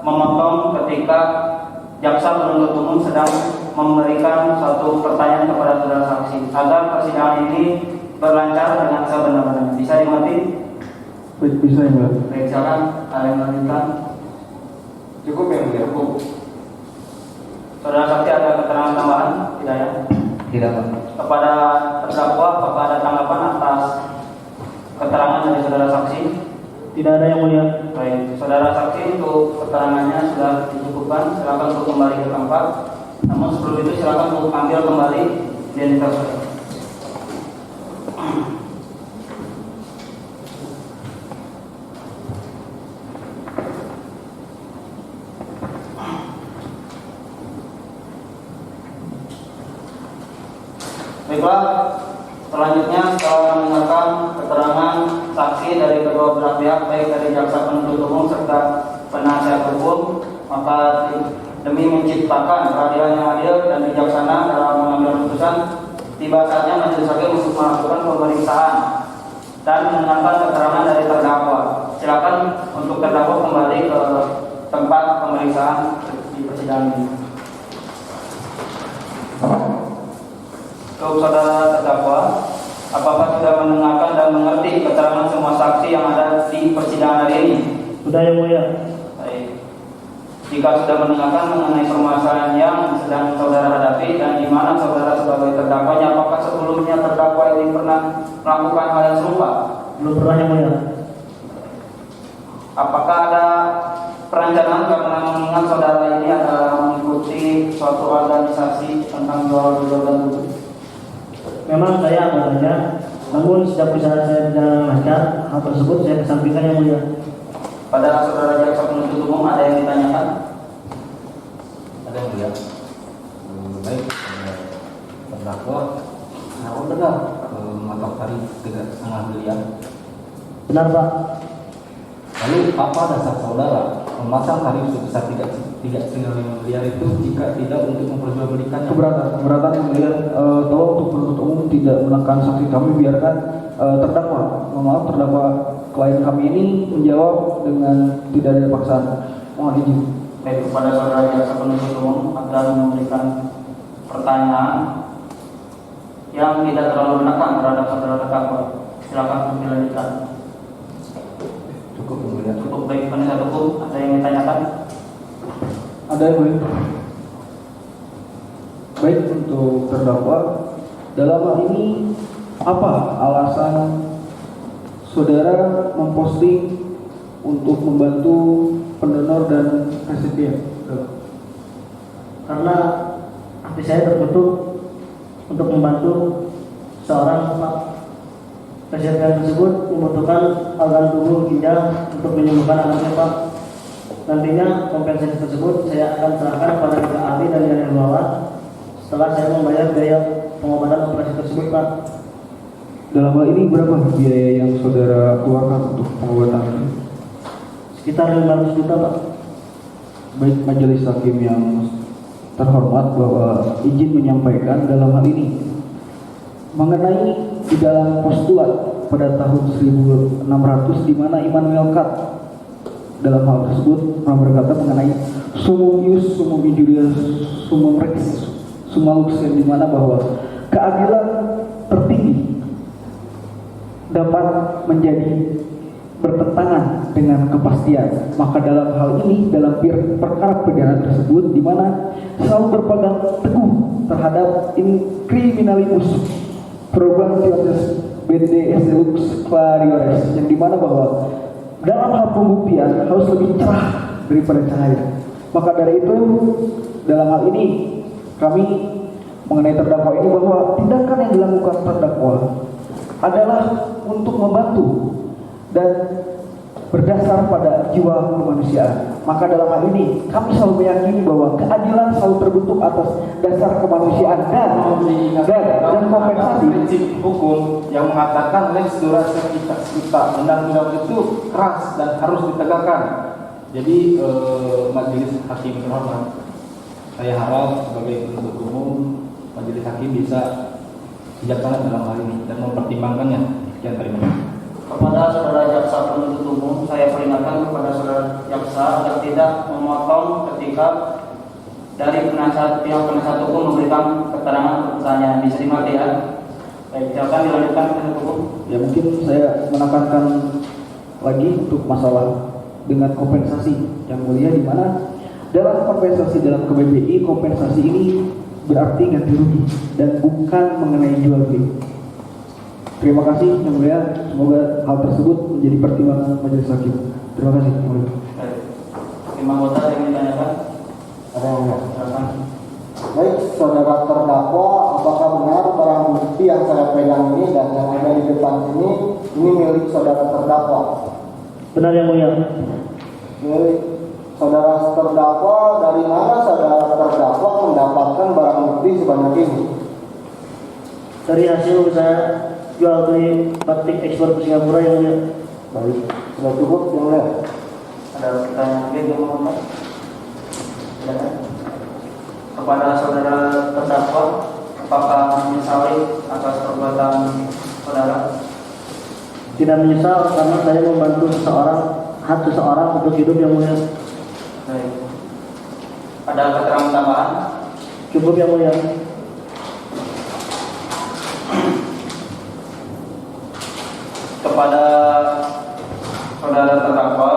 memotong ketika jaksa penuntut umum sedang memberikan suatu pertanyaan kepada saudara saksi, agar persidangan ini berlancar dengan sebenar-benarnya. Bisa dimengerti? Bisa ya. Baik, silakan ada yang melanjutkan. Cukup ya mulia. Cukup. Saudara saksi ada keterangan tambahan? Tidak ya? Tidak, Pak. Kepada terdakwa, apakah ada tanggapan atas keterangan dari saudara saksi? Tidak ada yang mulia. Baik, saudara saksi untuk keterangannya sudah dicukupkan. Silakan untuk kembali ke tempat. Namun sebelum itu silakan untuk ambil kembali identitas saudara. Baiklah, selanjutnya setelah mendengarkan keterangan saksi dari kedua belah pihak, baik dari jaksa penuntut umum serta penasihat hukum, maka demi menciptakan peradilan yang adil dan bijaksana dalam mengambil keputusan, tiba saatnya majelis hakim untuk melakukan pemeriksaan dan mendengarkan keterangan dari terdakwa. Silakan untuk terdakwa kembali ke tempat pemeriksaan di persidangan ini. Untuk saudara terdakwa, apakah sudah mendengarkan dan mengerti keterangan semua saksi yang ada di persidangan hari ini? Sudah yang mulia. Baik. Jika sudah mendengarkan mengenai permasalahan yang sedang saudara hadapi dan di mana saudara sebagai terdakwanya, apakah sebelumnya terdakwa ini pernah melakukan hal yang serupa? Belum pernah yang mulia. Apakah ada perencanaan karena mengingat saudara ini adalah mengikuti suatu organisasi tentang jual beli organ tubuh? Memang saya anggotanya, namun sejak usaha saya berjalan lancar, hal tersebut saya kesampingkan yang mulia. Pada saudara jaksa penuntut umum ada yang ditanyakan? Ada yang mulia. Baik, terdakwa, nah benar mematok tarif 3,5 miliar. Benar, Pak. Lalu apa dasar saudara memasang tarif sebesar 3,5 miliar itu jika tidak untuk memperjualbelikannya? Keberatan yang mulia. Tolong untuk penuntut umum tidak menekan saksi kami, biarkan terdakwa. Maaf, terdakwa klien kami ini menjawab dengan tidak ada paksaan. Mohon izin. Baik, kepada saudara jaksa penuntut umum agar memberikan pertanyaan yang tidak terlalu menekan terhadap saudara terdakwa. Silakan untuk dilanjutkan. Cukup yang mulia. Cukup. Baik, penasihat hukum ada yang ditanyakan? Ada yang mulia. Baik, untuk terdakwa, dalam hal ini apa alasan saudara memposting untuk membantu pendonor dan resipien? Karena hati saya terbentuk untuk membantu seorang Pak resipien tersebut membutuhkan organ tubuh ginjal untuk menyembuhkan anaknya, Pak. Nantinya kompensasi tersebut saya akan serahkan kepada dokter ahli dan yang merawat setelah saya membayar biaya pengobatan operasi tersebut, Pak. Dalam hal ini berapa biaya yang saudara keluarkan untuk pengobatan ini? Sekitar 500 juta, Pak. Baik, majelis hakim yang terhormat, bahwa izin menyampaikan dalam hal ini mengenai di dalam postulat pada tahun 1600 di mana Immanuel Kant dalam hal tersebut pernah berkata mengenai sumum ius, sumum injurius, sumum rex, summa lux, di mana bahwa keadilan tertinggi dapat menjadi bertentangan dengan kepastian. Maka dalam hal ini, dalam perkara pidana tersebut, di mana selalu berpegang teguh terhadap incriminalibus probationis BDS lux clariores, yang dimana bahwa dalam hal pembuktian harus lebih cerah daripada cahaya. Maka dari itu, dalam hal ini kami mengenai terdakwa ini bahwa tindakan yang dilakukan terdakwa adalah untuk membantu dan berdasar pada jiwa kemanusiaan. Maka dalam hal ini kami selalu meyakini bahwa keadilan selalu terbentuk atas dasar kemanusiaan dan kompensasi. Prinsip hukum yang mengatakan lex durata kita, undang-undang itu keras dan harus ditegakkan. Jadi majelis hakim terhormat, saya harap sebagai penuntut umum majelis hakim bisa bijaksana dalam hal ini dan mempertimbangkannya. Sekian, terima kasih. Kepada saudara jaksa penuntut umum, saya peringatkan kepada saudara jaksa agar tidak memotong ketika dari penasihat pihak penasihat hukum memberikan keterangan atau pertanyaan. Bisa dimengerti ya? Baik, silakan dilanjutkan penasihat hukum. Ya, mungkin saya menekankan lagi untuk masalah dengan kompensasi yang mulia, di mana dalam kompensasi dalam KBBI, kompensasi ini berarti ganti rugi dan bukan mengenai jual beli. Terima kasih yang mulia, semoga hal tersebut menjadi pertimbangan majelis hakim. Terima kasih yang mulia. Lima anggota yang ditanyakan. Ada yang enggak? Baik, saudara terdakwa, apakah benar barang bukti yang saya pegang ini dan yang ada di depan ini milik saudara terdakwa? Benar yang mulia. Milik saudara terdakwa. Dari mana saudara terdakwa mendapatkan barang bukti sebanyak ini? Dari hasil saya jual beli batik ekspor ke Singapura yang mulia. Baik, sudah cukup yang mulia. Ada pertanyaan lagi yang mau Pak? Silakan. Kepada saudara terdakwa, apakah menyesali atas perbuatan saudara? Tidak menyesal karena saya membantu hak seseorang untuk hidup yang mulia. Baik. Ada keterangan tambahan? Cukup yang mulia. Kepada saudara terdakwa,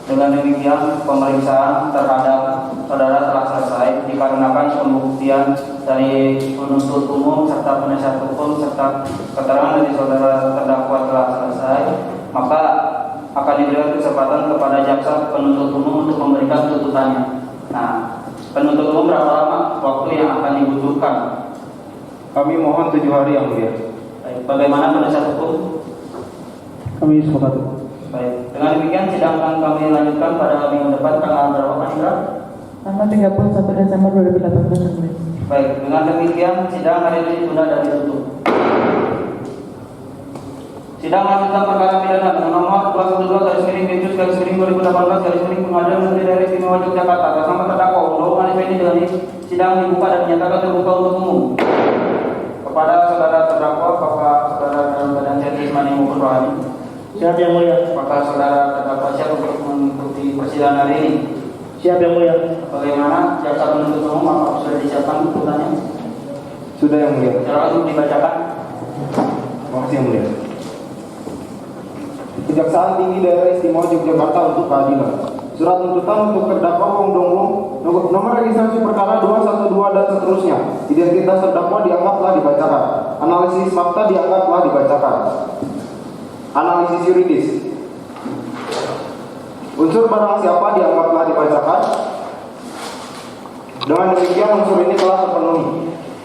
dengan demikian pemeriksaan terhadap saudara telah selesai dikarenakan pembuktian dari penuntut umum serta penasihat hukum serta keterangan dari saudara terdakwa telah selesai, maka akan diberikan kesempatan kepada jaksa penuntut umum untuk memberikan tuntutannya. Nah, penuntut umum berapa lama waktu yang akan dibutuhkan? Kami mohon 7 hari yang mulia. Baik, bagaimana penasihat hukum? Kami sepakat. Baik, dengan demikian sidang akan kami lanjutkan pada minggu depan tanggal berapa Pak Indra? Tanggal 31 Desember 2018. Baik, dengan demikian sidang hari ini ditunda dan ditutup. Sidang lanjutan perkara pidana dengan nomor 212/2018/2018 Pengadilan Negeri Daerah Istimewa Yogyakarta atas nama terdakwa Undong Ali Fendi dengan sidang dibuka dan dinyatakan terbuka untuk umum. Kepada saudara terdakwa, apakah saudara dalam keadaan sehat jasmani maupun rohani? Siap yang mulia. Apakah saudara terdakwa siap untuk mengikuti persidangan hari ini? Siap yang mulia. Bagaimana jaksa penuntut umum, apakah sudah disiapkan tuntutannya? Sudah yang mulia. Silakan untuk dibacakan. Terima kasih yang mulia. Kejaksaan Tinggi Daerah Istimewa Yogyakarta untuk keadilan. Surat tuntutan untuk terdakwa Wong Dong Wong, nomor registrasi perkara 212 dan seterusnya. Identitas terdakwa dianggap telah dibacakan. Analisis fakta dianggap telah dibacakan. Analisis yuridis. Unsur barang siapa dianggap telah dibacakan. Dengan demikian unsur ini telah terpenuhi.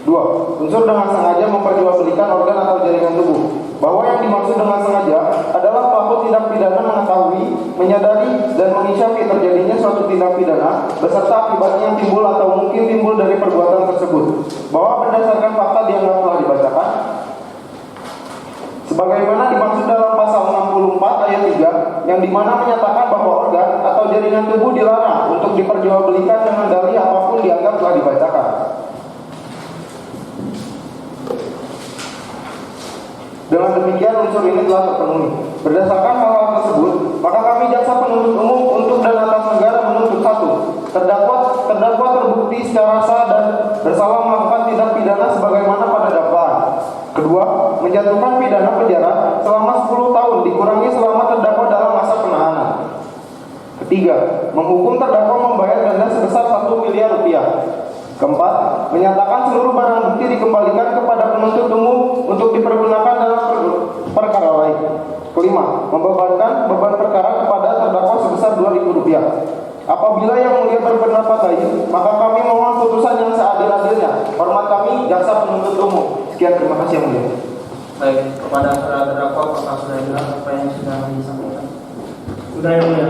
2. Unsur dengan sengaja memperjualbelikan organ atau jaringan tubuh. Bahwa yang dimaksud dengan sengaja adalah pelaku tindak pidana mengetahui, menyadari, dan mengisyafi terjadinya suatu tindak pidana beserta akibatnya yang timbul atau mungkin timbul dari perbuatan tersebut. Bahwa berdasarkan fakta dianggap telah dibacakan. Sebagaimana dimaksud dalam pasal 64 ayat 3 yang dimana menyatakan bahwa organ atau jaringan tubuh dilarang untuk diperjualbelikan dengan dalih apapun dianggap telah dibacakan. Dengan demikian unsur ini telah terpenuhi. Berdasarkan hal-hal tersebut, maka kami jaksa penuntut umum untuk dan atas negara menuntut 1. Terdakwa terbukti secara sah dan bersalah melakukan tindak pidana sebagaimana pada dakwaan. 2. Menjatuhkan pidana penjara selama 10 tahun dikurangi selama terdakwa dalam masa penahanan. 3. Menghukum terdakwa membayar denda sebesar 1 miliar rupiah. 4. Menyatakan seluruh barang bukti dikembalikan kepada penuntut umum untuk dipergunakan dalam perkara lain. 5. Membebankan beban perkara kepada terdakwa sebesar Rp2.000. Apabila yang mulia berpendapat lain, maka kami mohon putusan yang seadil-adilnya. Hormat kami, jaksa penuntut umum. Sekian, terima kasih yang mulia. Baik, kepada saudara terdakwa, apakah sudah jelas apa yang sudah disampaikan? Sudah yang mulia.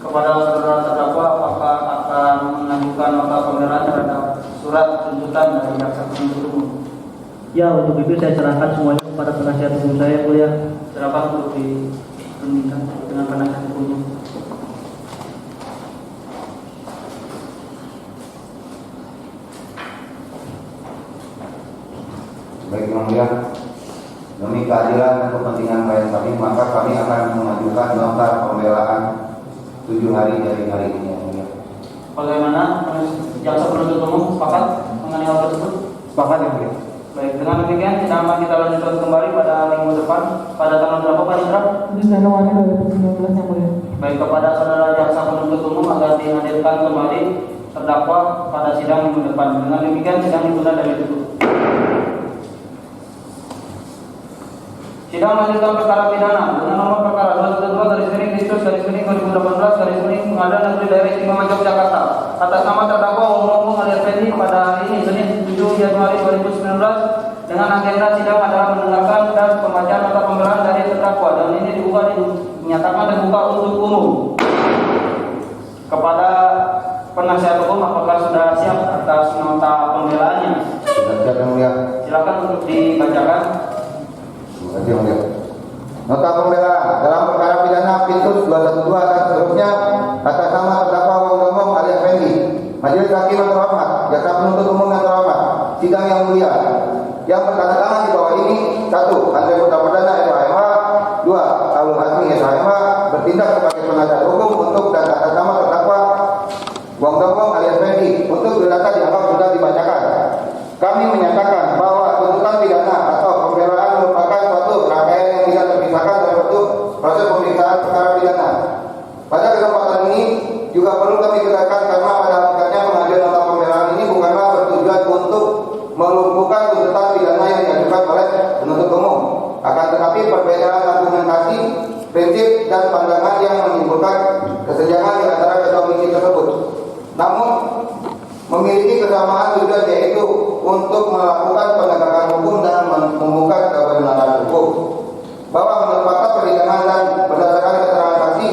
Kepada saudara terdakwa, apakah akan mengajukan nota pembelaan terhadap surat tuntutan dari jaksa penuntut umum? Ya, untuk itu saya serahkan semuanya kepada penasihat hukum saya, mulia. Silakan untuk penyidikan dengan penasihat hukumnya. Baik Yang Mulia, demi keadilan dan kepentingan klien kami, maka kami akan mengajukan nota pembelaan 7 hari dari hari ini Yang Mulia. Bagaimana jaksa penuntut umum sepakat mengenai hal tersebut? Sepakat Yang Mulia. Baik, dengan demikian sidang akan kita lanjutkan kembali pada minggu depan pada tanggal berapa Pak Indra? 7 Januari 2019 Yang Mulia. Baik, kepada saudara jaksa penuntut umum agar dihadirkan kembali terdakwa pada sidang minggu depan. Dengan demikian sidang ditunda dari ditutup. Sidang melanjutkan perkara pidana dengan nomor perkara 212/Kristus/2018/Pengadilan Negeri Daerah Istimewa Yogyakarta atas nama terdakwa Wong alias Fendi pada hari ini Senin 7 Januari 2019 dengan agenda sidang adalah mendengarkan dan pembacaan nota pembelaan dari terdakwa dan ini dinyatakan terbuka untuk umum. Kepada penasihat hukum, apakah sudah siap atas nota pembelaannya? Sudah siap Yang Mulia. Silakan untuk dibacakan. Terima kasih Yang Mulia. Nota pembelaan dalam perkara pidana Pintus 212 dan seterusnya atas nama terdakwa Wong Dongong alias Fendi. Majelis Hakim yang terhormat, jaksa penuntut umum yang terhormat, sidang yang mulia. Yang bertandatangan di bawah ini: 1. Andre Putra Perdana SHMH, 2. Alun Hasmi SHMH bertindak sebagai penasihat hukum untuk dan atas nama terdakwa Wong Dongong alias Fendi. Untuk berdata dianggap sudah dibacakan. Kami menyatakan bahwa tuntutan pidana atau pembelaan merupakan suatu rangkaian yang tidak terpisahkan dari suatu proses pemeriksaan perkara pidana. Pada kesempatan ini juga perlu kami tegaskan karena pada hakikatnya pengajuan nota pembelaan ini bukanlah bertujuan untuk melumpuhkan tuntutan pidana yang diajukan oleh penuntut umum. Akan tetapi perbedaan argumentasi, prinsip dan pandangan yang menimbulkan kesenjangan di antara kedua misi tersebut. Namun memiliki kesamaan tujuan, yaitu untuk melakukan penegakan hukum dan membuka kebenaran hukum. Bahwa menurut fakta persidangan dan berdasarkan keterangan saksi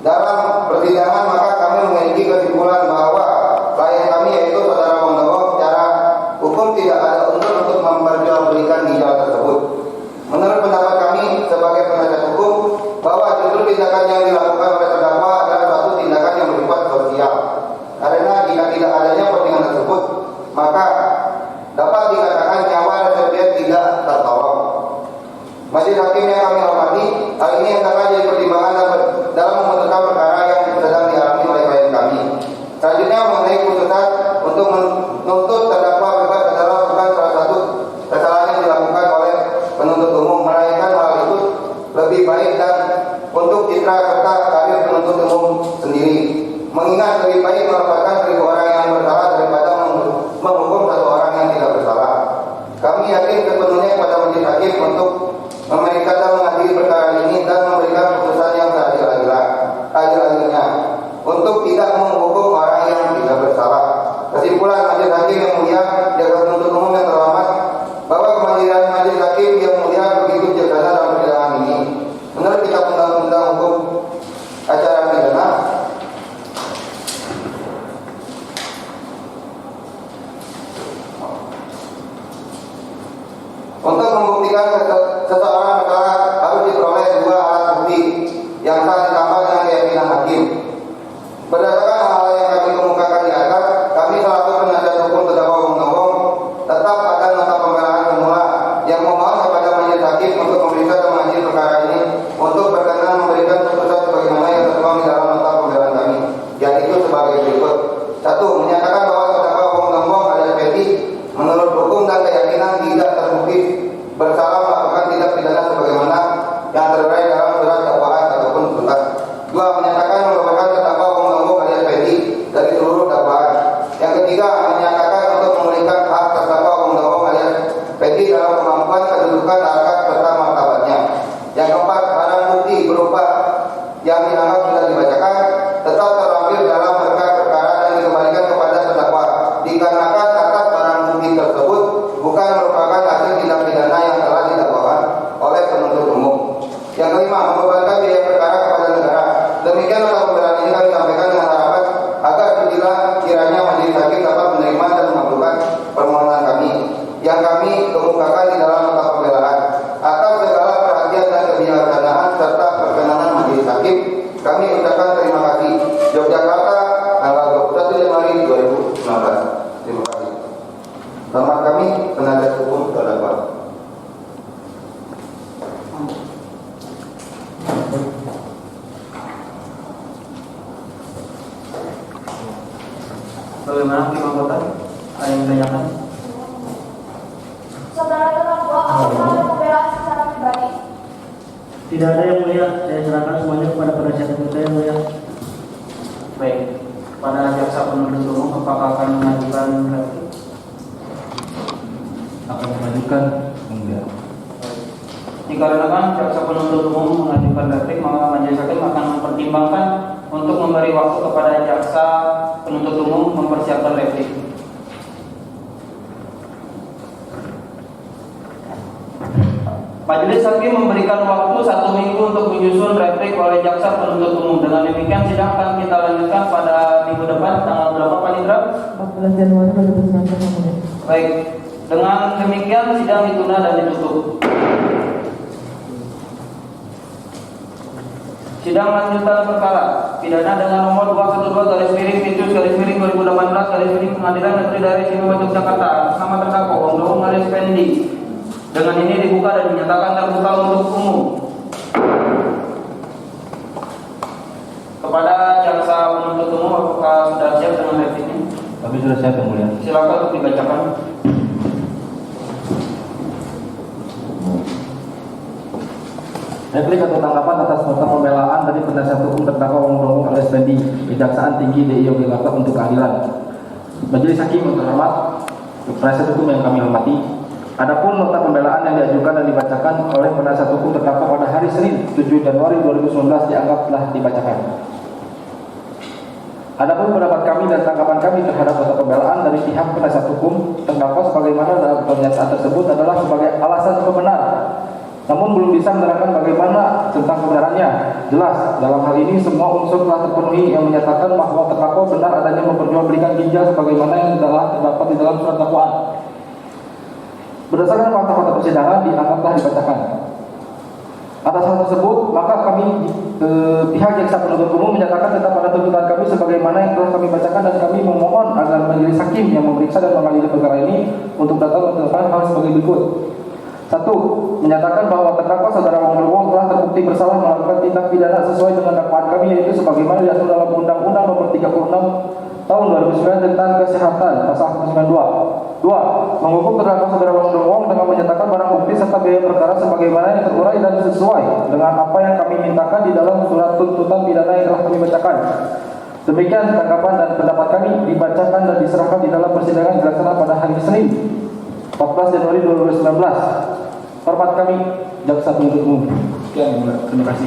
dalam persidangan, maka kami memiliki kesimpulan bahwa klien kami yaitu saudara Wong Dongong secara hukum tidak ada unsur untuk memperjualbelikan ginjal tersebut. Menurut pendapat kami sebagai penasihat hukum, bahwa justru tindakan yang dilakukan oleh terdakwa adalah suatu tindakan yang bersifat sosial. Karena jika tidak adanya pertimbangan tersebut, maka dapat dikatakan nyawa resepien tidak tertolong. Majelis Hakim yang kami hormati, hal ini yang akan jadi pertimbangan dalam memutuskan perkara yang sedang dialami oleh klien kami. Selanjutnya mengenai putusan untuk menuntut terdakwa bebas adalah bukan salah satu kesalahan yang dilakukan oleh penuntut umum, melainkan hal itu lebih baik dan untuk citra serta karir penuntut umum sendiri. Mengingat lebih baik melepaskan 1000 orang yang bersalah daripada menghukum 1 orang yang tidak bersalah. Kami yakin sepenuhnya kepada majelis hakim untuk memeriksa dan mengadili perkara ini dan memberikan putusan yang seadil-adilnya untuk tidak menghukum orang yang tidak bersalah. Kesimpulan majelis hakim yang mulia, jaksa penuntut umum yang terhormat, bahwa kemandirian majelis hakim yang mulia begitu bijaksana dalam persidangan ini. Menurut kitab undang-undang hukum acara pidana, untuk membuktikan seseorang bersalah harus diperoleh 2 alat bukti yang sah ditambah dengan keyakinan hakim. Berdasarkan hal yang kami kemukakan di atas, kami selaku penasihat hukum terdakwa Wong Dongong tetap akan nota pembelaan semula yang memohon kepada majelis hakim untuk memeriksa dan mengadili perkara ini untuk berkenan memberikan putusan sebagaimana yang tertuang di dalam nota pembelaan kami, yaitu sebagai berikut: 1. Menyatakan bahwa terdakwa Wong Dongong alias Fendi menurut hukum dan keyakinan tidak terbukti bersalah melakukan tindak pidana sebagaimana yang terkait dalam surat dakwaan ataupun tuntutan. 2. Menyatakan merupakan terdakwa Wong Dongong alias Fendi dari seluruh dakwaan. Yang ketiga, menyatakan untuk memberikan hak terdakwa Wong Dongong alias Fendi dalam kemampuan, kedudukan, harkat serta martabatnya. Yang keempat, barang bukti berupa yang dianggap sudah dibacakan tetap terlampir dalam berkas perkara dan dikembalikan kepada terdakwa dikarenakan atas barang bukti tersebut bukan merupakan hasil tindak pidana yang telah didakwakan oleh penuntut umum. Yang kelima, membebankan biaya perkara kepada negara. Demikian nota pembelaan ini kami sampaikan dengan harapan agar kiranya majelis hakim dapat menerima dan mengabulkan permohonan kami yang kami kemukakan di dalam nota pembelaan atas segala perhatian dan kebijaksanaan serta perkenanan kami penasihat hukum terdakwa. Bagaimana Hakim Anggota? Ada yang ditanyakan? Saudara terdakwa, apakah ada pembelaan secara pribadi? Tidak ada yang mulia, saya serahkan semuanya kepada penasihat hukum saya yang mulia. Baik, pada jaksa penuntut umum apakah akan mengajukan replik? Akan mengajukan enggak. Dikarenakan jaksa penuntut umum mengajukan replik, maka majelis hakim akan mempertimbangkan untuk memberi waktu kepada jaksa penuntut umum mempersiapkan replik. Majelis hakim memberikan waktu 1 minggu untuk menyusun replik oleh jaksa penuntut umum. Dengan demikian sidang akan kita lanjutkan pada minggu depan tanggal berapa Pak Indra? 14 Januari 2019. Baik, dengan demikian sidang ditunda dan ditutup. Sidang lanjutan perkara pidana dengan nomor 212/Pitus/2018/Pengadilan Negeri Daerah Istimewa Yogyakarta atas nama terdakwa Wong Aris Pendi. Dengan ini dibuka dan dinyatakan terbuka untuk umum. Kepada jaksa penuntut umum, apakah sudah siap dengan repliknya? Kami sudah siap yang mulia. Silakan untuk dibacakan. Replik atau tanggapan atas nota pembelaan dari penasihat hukum terdakwa Wong alias Pendi, Kejaksaan Tinggi DI Yogyakarta untuk keadilan. Majelis hakim yang terhormat, penasihat hukum yang kami hormati, adapun nota pembelaan yang diajukan dan dibacakan oleh penasihat hukum terdakwa pada hari Senin 7 Januari 2019 dianggap telah dibacakan. Adapun pendapat kami dan tanggapan kami terhadap nota pembelaan dari pihak penasihat hukum terdakwa sebagaimana dalam pernyataan tersebut adalah sebagai alasan pembenar, namun belum bisa menerangkan bagaimana tentang kebenarannya. Jelas, dalam hal ini semua unsur telah terpenuhi yang menyatakan bahwa terdakwa benar adanya memperjualbelikan ginjal sebagaimana yang telah terdapat di dalam surat dakwaan. Berdasarkan fakta-fakta persidangan dianggap telah dibacakan. Atas hal tersebut, maka kami pihak jaksa penuntut umum menyatakan tetap pada tuntutan kami sebagaimana yang telah kami bacakan, dan kami memohon agar majelis hakim yang memeriksa dan mengadili perkara ini untuk datang menentukan hal sebagai berikut. 1. Menyatakan bahwa terdakwa saudara Wong telah terbukti bersalah melakukan tindak pidana sesuai dengan dakwaan kami, yaitu sebagaimana diatur dalam Undang-Undang Nomor 36 Tahun 2009 tentang Kesehatan Pasal 92. 2. Menghukum terdakwa saudara Wong dengan menyatakan barang bukti serta biaya perkara sebagaimana yang terurai dan sesuai dengan apa yang kami mintakan di dalam surat tuntutan pidana yang telah kami bacakan. Demikian tanggapan dan pendapat kami dibacakan dan diserahkan di dalam persidangan dilaksanakan pada hari Senin 14 Januari 2019. Hormat kami, jaksa penuntut umum. Sekian, terima kasih.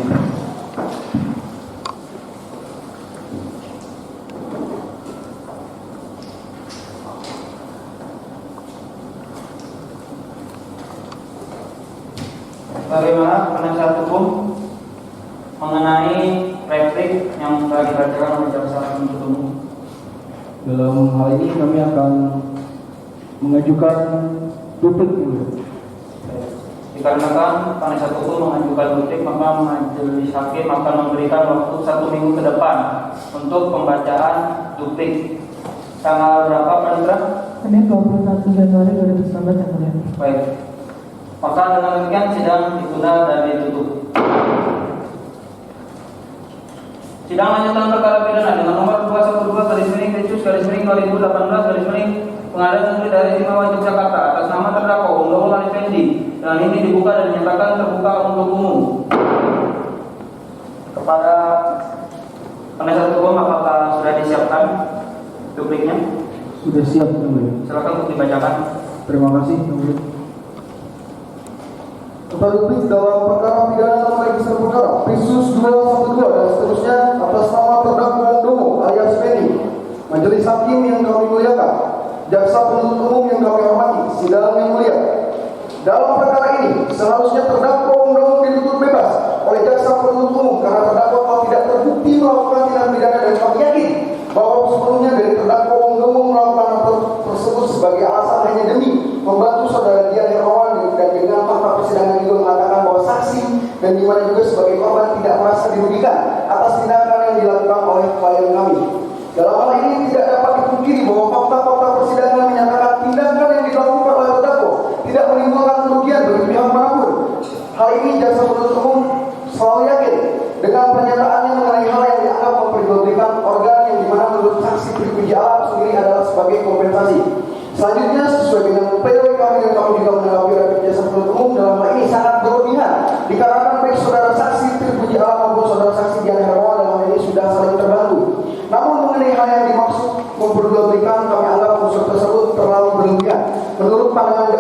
Bagaimana penasihat hukum mengenai replik yang telah dibacakan oleh jaksa penuntut umum? Dalam hal ini kami akan mengajukan duplik. Dikarenakan penasihat hukum mengajukan duplik, maka majelis hakim akan memberikan waktu 1 minggu ke depan untuk pembacaan duplik. Tanggal berapa Pak Indra? Senin 21 Januari 2019 yang mulia. Baik. Maka dengan demikian sidang ditunda dan ditutup. Sidang lanjutan perkara pidana dengan nomor 212/Pitus/2018/Pengadilan Negeri Daerah Istimewa Yogyakarta atas nama terdakwa Wong Aris Pendi, dan ini dibuka dan dinyatakan terbuka untuk umum. Kepada penasihat hukum, apakah sudah disiapkan dupliknya? Sudah siap, Yang Mulia. Silakan untuk dibacakan. Terima kasih, Yang Mulia. Nota duplik dalam perkara pidana nomor register perkara Pisus 212 dan seterusnya atas nama terdakwa Wong alias Pendi. Majelis hakim yang kami muliakan, jaksa penuntut umum yang kami hormati, sidang yang mulia. Dalam perkara ini seharusnya terdakwa Wong dituntut bebas oleh jaksa penuntut umum karena terdakwa telah tidak terbukti melakukan tindak pidana, dan kami yakin bahwa sebelumnya dari terdakwa Wong melakukan hal tersebut sebagai alasan hanya demi membantu saudara Dian Hermawan, dan dengan fakta persidangan juga mengatakan bahwa saksi dan dimana juga sebagai korban tidak merasa dirugikan atas tindakan yang dilakukan oleh klien kami. Dalam hal ini tidak dapat dipungkiri bahwa fakta-fakta persidangan menyatakan tindakan yang dilakukan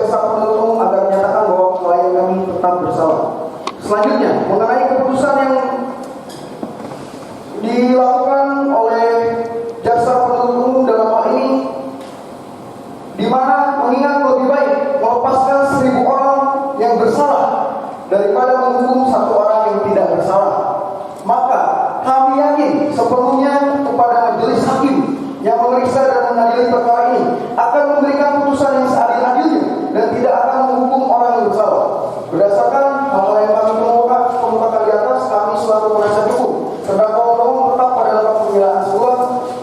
jaksa penuntut umum agar menyatakan bahwa klien kami tetap bersalah. Selanjutnya, mengenai keputusan yang dilakukan oleh jaksa penuntut umum dalam hal ini, di mana mengingat lebih baik melepaskan 1000 orang yang bersalah daripada menghukum 1 orang yang tidak bersalah, maka kami yakin sepenuhnya kepada majelis hakim yang memeriksa dan mengadili perkara ini akan memberikan putusan yang seadil-adilnya dan tidak akan menghukum orang yang bersalah. Berdasarkan hal yang kami kemukakan di atas, kami selaku penasihat hukum terdakwa memohon tetap pada tempat pembelaan semula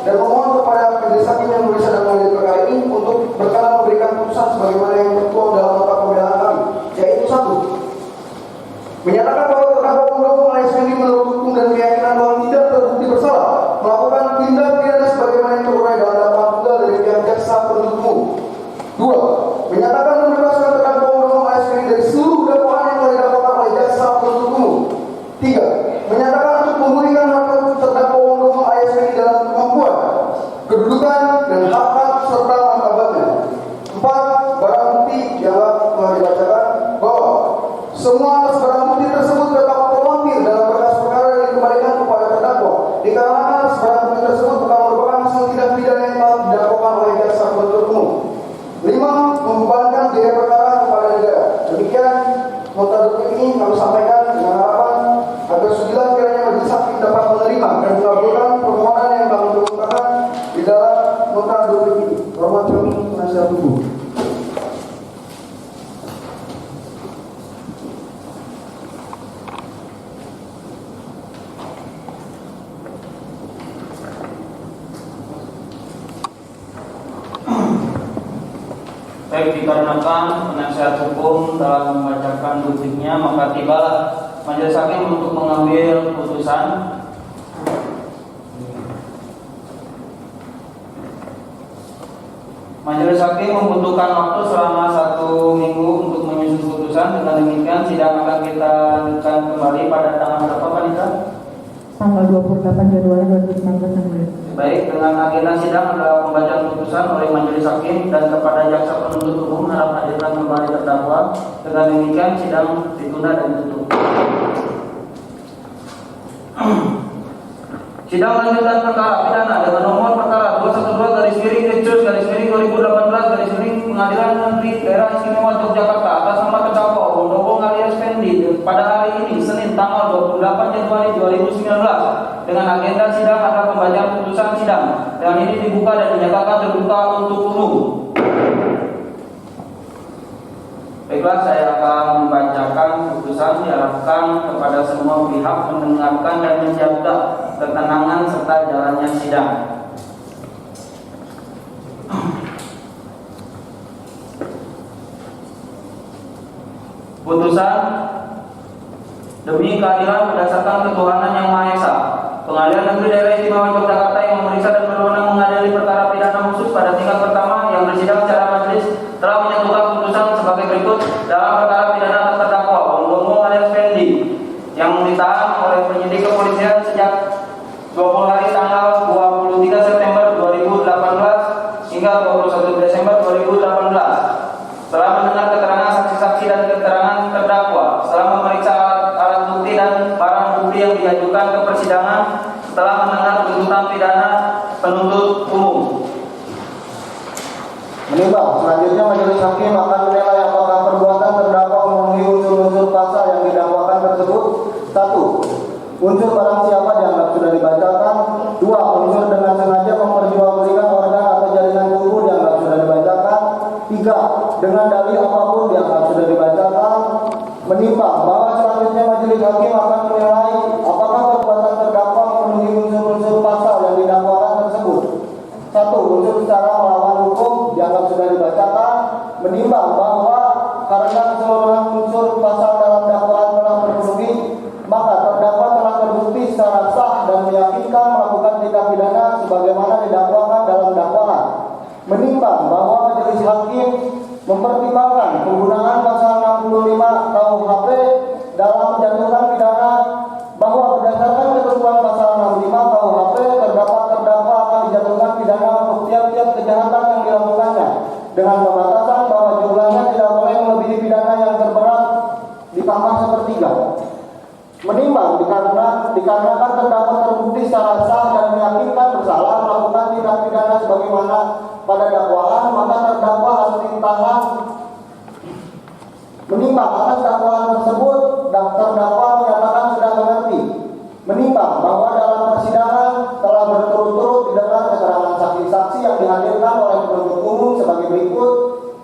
dan memohon kepada majelis hakim yang memeriksa dan mengadili perkara ini untuk berkenan memberikan putusan sebagaimana yang tertuang dalam nota pembelaan kami, yaitu 1. Menyatakan bahwa terdakwa penuntut alias Fendi menurut hukum dan keyakinan bahwa tidak terbukti bersalah melakukan tindak pidana sebagaimana yang terurai dalam dakwaan tunggal dari pihak jaksa penuntut umum. 2. Menyatakan membebaskan terdakwa penuntut alias Fendi dari seluruh dakwaan yang telah didakwakan oleh jaksa penuntut umum. 3. Menyatakan untuk memulihkan hak terdakwa penuntut alias Fendi dalam kemampuan, kedudukan dan hak-hak serta martabatnya. 4. Barang bukti yang telah dibacakan bahwa semua atas barang bukti tersebut tetap terlampir dalam berkas perkara yang dikembalikan kepada terdakwa dikarenakan atas barang bukti tersebut bukan merupakan hasil tindak pidana yang telah didakwakan oleh jaksa penuntut umum. 5. Membebankan biaya perkara kepada negara. Demikian nota duplik ini kami sampaikan dengan harapan agar sembilan kiranya majelis hakim dapat menerima dan mengabulkan permohonan yang kami kemukakan di dalam nota duplik ini. Hormat kami penasihat hukum. Baik, dikarenakan penasihat hukum telah membacakan dupliknya, maka tibalah majelis hakim untuk mengambil putusan. Majelis hakim membutuhkan waktu selama 1 minggu untuk menyusun putusan. Dengan demikian sidang akan kita lanjutkan kembali pada tanggal berapa, Pak Nita? Tanggal 28 Januari 2019. Baik, dengan agenda sidang adalah pembacaan putusan oleh majelis hakim dan kepada jaksa penuntut umum harap hadirkan kembali terdakwa. Dengan demikian sidang ditunda dan ditutup. Sidang lanjutan perkara pidana dengan nomor perkara 212/2018/2018 Pengadilan Negeri Daerah Istimewa Yogyakarta atas nama terdakwa Wondowo alias Fendi pada hari ini Senin tanggal 28 Januari 2019 dengan agenda sidang adalah pembacaan putusan sidang. Dan ini dibuka dan dinyatakan terbuka untuk umum. Baiklah, saya akan membacakan putusan. Diharapkan kepada semua pihak mendengarkan dan menjaga ketenangan serta jalannya sidang. Putusan demi keadilan berdasarkan ketuhanan yang Maha Esa. Pengadilan Negeri Daerah Istimewa Yogyakarta yang memeriksa dan berwenang mengadili perkara pidana khusus pada tingkat pertama yang bersidang secara majelis telah menyatukan putusan sebagai berikut dalam perkara pidana atas terdakwa Wondowo alias Fendi yang ditahan oleh penyidik kepolisian sejak 20 hari tanggal 23 September 2018 hingga 21 Desember 2018. Setelah mendengar keterangan saksi-saksi dan keterangan terdakwa, setelah memeriksa alat bukti dan barang bukti yang diajukan ke persidangan, setelah mendengar tuntutan pidana penuntut umum. Menimbang, selanjutnya majelis hakim akan menilai apakah perbuatan terdakwa memenuhi unsur-unsur pasal yang didakwakan tersebut. 1. Unsur barang siapa dianggap sudah dibacakan. 2. Unsur dengan sengaja memperjualbelikan organ atau jaringan tubuh dianggap sudah dibacakan. 3. Dengan dalih apapun dianggap sudah dibacakan. Menimbang bahwa selanjutnya majelis hakim akan menilai apakah perbuatan terdakwa memenuhi unsur-unsur pasal yang didakwakan tersebut. 1. Unsur secara melawan hukum dianggap sudah dibacakan. Menimbang bahwa karena keseluruhan unsur pasal dalam dakwaan telah terpenuhi, maka terdakwa telah terbukti secara sah dan meyakinkan melakukan tindak pidana sebagaimana didakwakan dalam dakwaan. Menimbang bahwa majelis hakim mempertimbangkan penggunaan pasal 65 KUHP dalam menjatuhkan pidana, bahwa berdasarkan ketentuan pasal 65 KUHP terdapat terdakwa akan dijatuhkan pidana untuk tiap-tiap kejahatan yang dilakukannya dengan pembatasan bahwa jumlahnya tidak boleh ditambah sepertiga. Menimbang dikarenakan terdakwa terbukti secara sah dan meyakinkan bersalah melakukan tindak pidana sebagaimana pada dakwaan, maka terdakwa harus ditahan. Menimbang atas dakwaan tersebut, terdakwa menyatakan sudah mengerti. Menimbang bahwa dalam persidangan telah berturut-turut didengar keterangan saksi-saksi yang dihadirkan oleh penuntut umum sebagai berikut.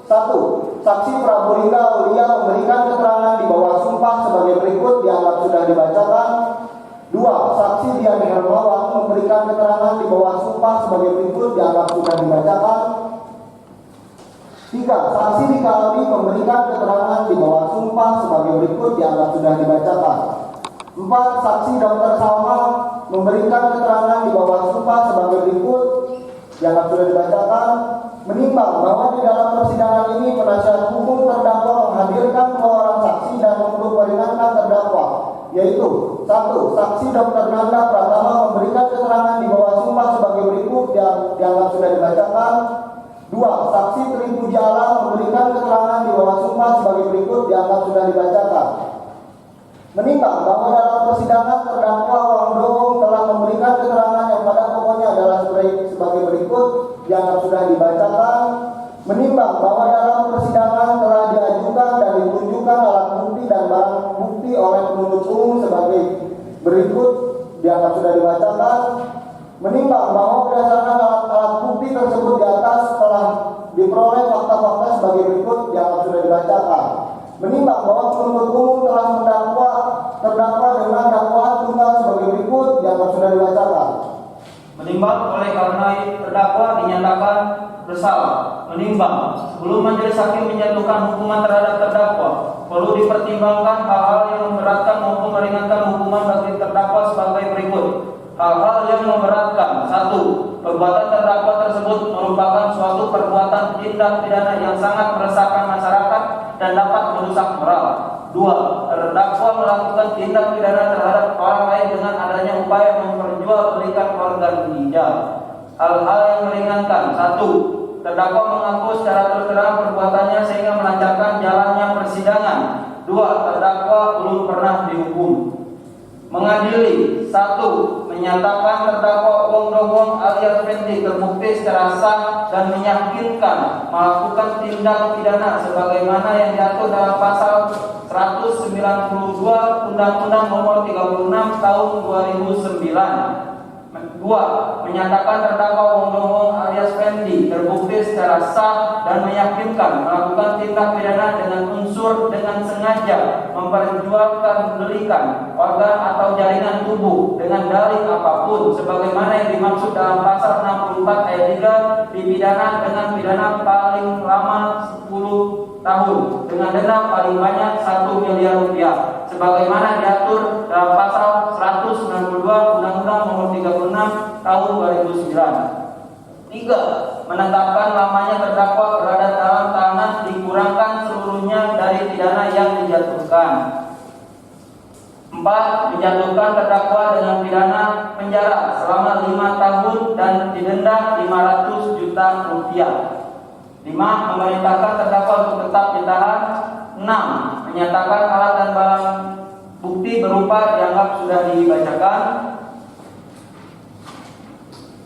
1. Saksi Prabu Ringga Aulia memberikan keterangan di bawah sumpah sebagai berikut dianggap sudah dibacakan. 2. Saksi Dian Hermawan memberikan keterangan di bawah sumpah sebagai berikut dianggap sudah dibacakan. 3. Saksi Dika Aldi memberikan keterangan di bawah sumpah sebagai berikut dianggap sudah dibacakan. 4. Saksi Dr. Salma memberikan keterangan di bawah sumpah sebagai berikut dianggap sudah dibacakan. Menimbang bahwa di dalam persidangan ini penasihat hukum terdakwa menghadirkan 2 orang saksi dan untuk meringankan terdakwa, yaitu 1. Saksi Dr. Nanda Pratama memberikan keterangan di bawah sumpah sebagai berikut dianggap sudah dibacakan. 2. Saksi Tri Puji Alam memberikan keterangan di bawah sumpah sebagai berikut dianggap sudah dibacakan. Menimbang bahwa dalam persidangan terdakwa Wang Dongong telah memberikan keterangan yang pada pokoknya adalah sebagai berikut dianggap sudah dibacakan. Menimbang bahwa dalam persidangan telah diajukan dan ditunjukkan alat bukti dan barang bukti oleh penuntut umum sebagai berikut dianggap sudah dibacakan. Menimbang bahwa berdasarkan alat bukti tersebut di atas telah diperoleh fakta-fakta sebagai berikut dianggap sudah dibacakan. Menimbang bahwa penuntut umum telah mendakwa terdakwa dengan dakwaan tunggal sebagai berikut dianggap sudah dibacakan. Menimbang oleh karena terdakwa dinyatakan bersalah. Menimbang sebelum majelis hakim menjatuhkan hukuman terhadap terdakwa perlu dipertimbangkan hal-hal yang memberatkan maupun meringankan hukuman bagi terdakwa sebagai berikut. Hal-hal yang memberatkan: 1. Perbuatan terdakwa tersebut merupakan suatu perbuatan tindak pidana yang sangat meresahkan masyarakat dan dapat merusak moral. 2. Terdakwa melakukan tindak pidana terhadap orang lain dengan adanya upaya memperjualbelikan organ ginjal. Hal-hal yang meringankan: 1. Terdakwa mengaku secara terang perbuatannya sehingga melancarkan jalannya persidangan. 2. Terdakwa belum pernah dihukum. Mengadili: 1. Menyatakan terdakwa Wong Dongong alias Fendi terbukti secara sah dan meyakinkan melakukan tindak pidana sebagaimana yang diatur dalam pasal 192 Undang-Undang Nomor 36 Tahun 2009. 2. Menyatakan terdakwa Wong Dongong alias Fendi terbukti secara sah dan meyakinkan melakukan tindak pidana dengan unsur dengan sengaja memperjualkan belikan organ atau jaringan tubuh dengan dalih apapun sebagaimana yang dimaksud dalam pasal 64 ayat 3 dipidana dengan pidana paling lama 10 tahun dengan denda paling banyak 1 miliar rupiah sebagaimana diatur dalam pasal 192 Undang-Undang Nomor 36 Tahun 2009. 3. Menetapkan lamanya terdakwa berada dalam tahanan dikurangkan seluruhnya dari pidana yang dijatuhkan. 4. Menjatuhkan terdakwa dengan pidana penjara selama 5 tahun dan didenda 500 juta rupiah. 5. Memerintahkan terdakwa untuk tetap ditahan. 6. Menyatakan alat dan barang bukti berupa dianggap sudah dibacakan.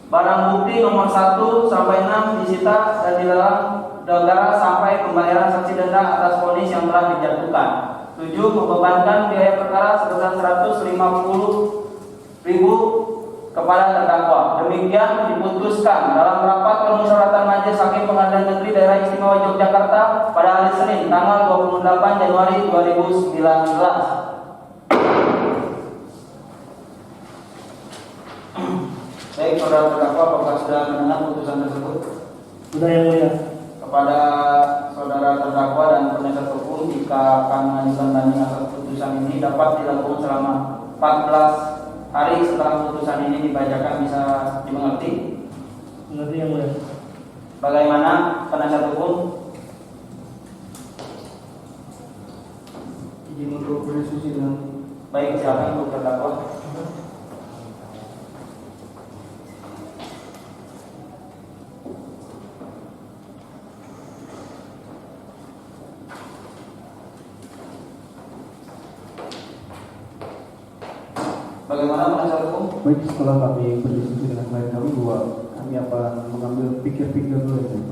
Barang bukti nomor 1 sampai 6 disita dan dilarang negara sampai pembayaran saksi denda atas vonis yang telah dijatuhkan. 7. Membebankan biaya perkara sebesar 150.000 kepada terdakwa. Demikian diputuskan dalam rapat permusyawaratan Majelis Hakim Pengadilan Negeri Daerah Istimewa Yogyakarta pada hari Senin tanggal 28 Januari 2019. Baik, saudara terdakwa, apakah sudah mendengar putusan tersebut? Sudah, yang mulia. Kepada saudara terdakwa dan penasihat hukum, jika akan mengajukan banding atas putusan ini dapat dilakukan selama 14 hari setelah putusan ini dibacakan, bisa dimengerti? Mengerti, yang mulia. Bagaimana penasihat hukum? Izin untuk berdiskusi dengan. Baik, silakan untuk terdakwa. Bagaimana penasihat hukum? Baik, setelah kami berdiskusi dengan klien kami bahwa kami akan mengambil pikir-pikir dulu ya.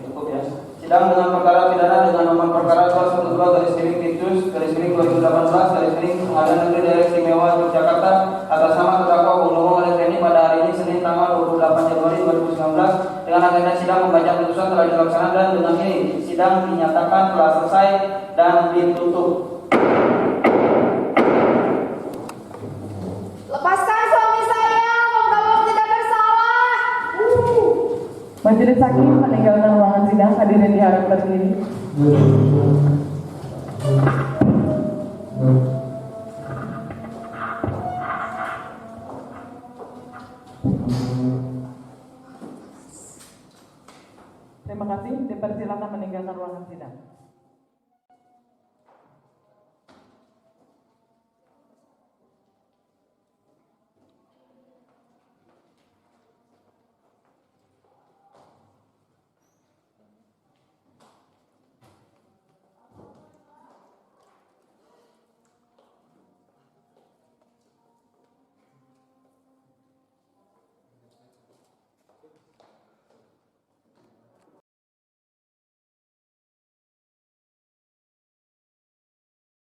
Cukup ya. Sidang dengan perkara pidana dengan nomor perkara 212/Titus/2018/Pengadilan Negeri Daerah Istimewa Yogyakarta atas nama terdakwa Bung Nomo alias Reni pada hari ini Senin tanggal 28 Januari 2019 dengan agenda sidang membaca putusan telah dilaksanakan dan dengan ini sidang dinyatakan telah selesai dan ditutup. Lepaskan suami saya, kamu tidak bersalah. Majelis Hakim meninggalkan ruangan sidang, hadirin diharap berdiri. Terima kasih, dipersilakan meninggalkan ruangan sidang.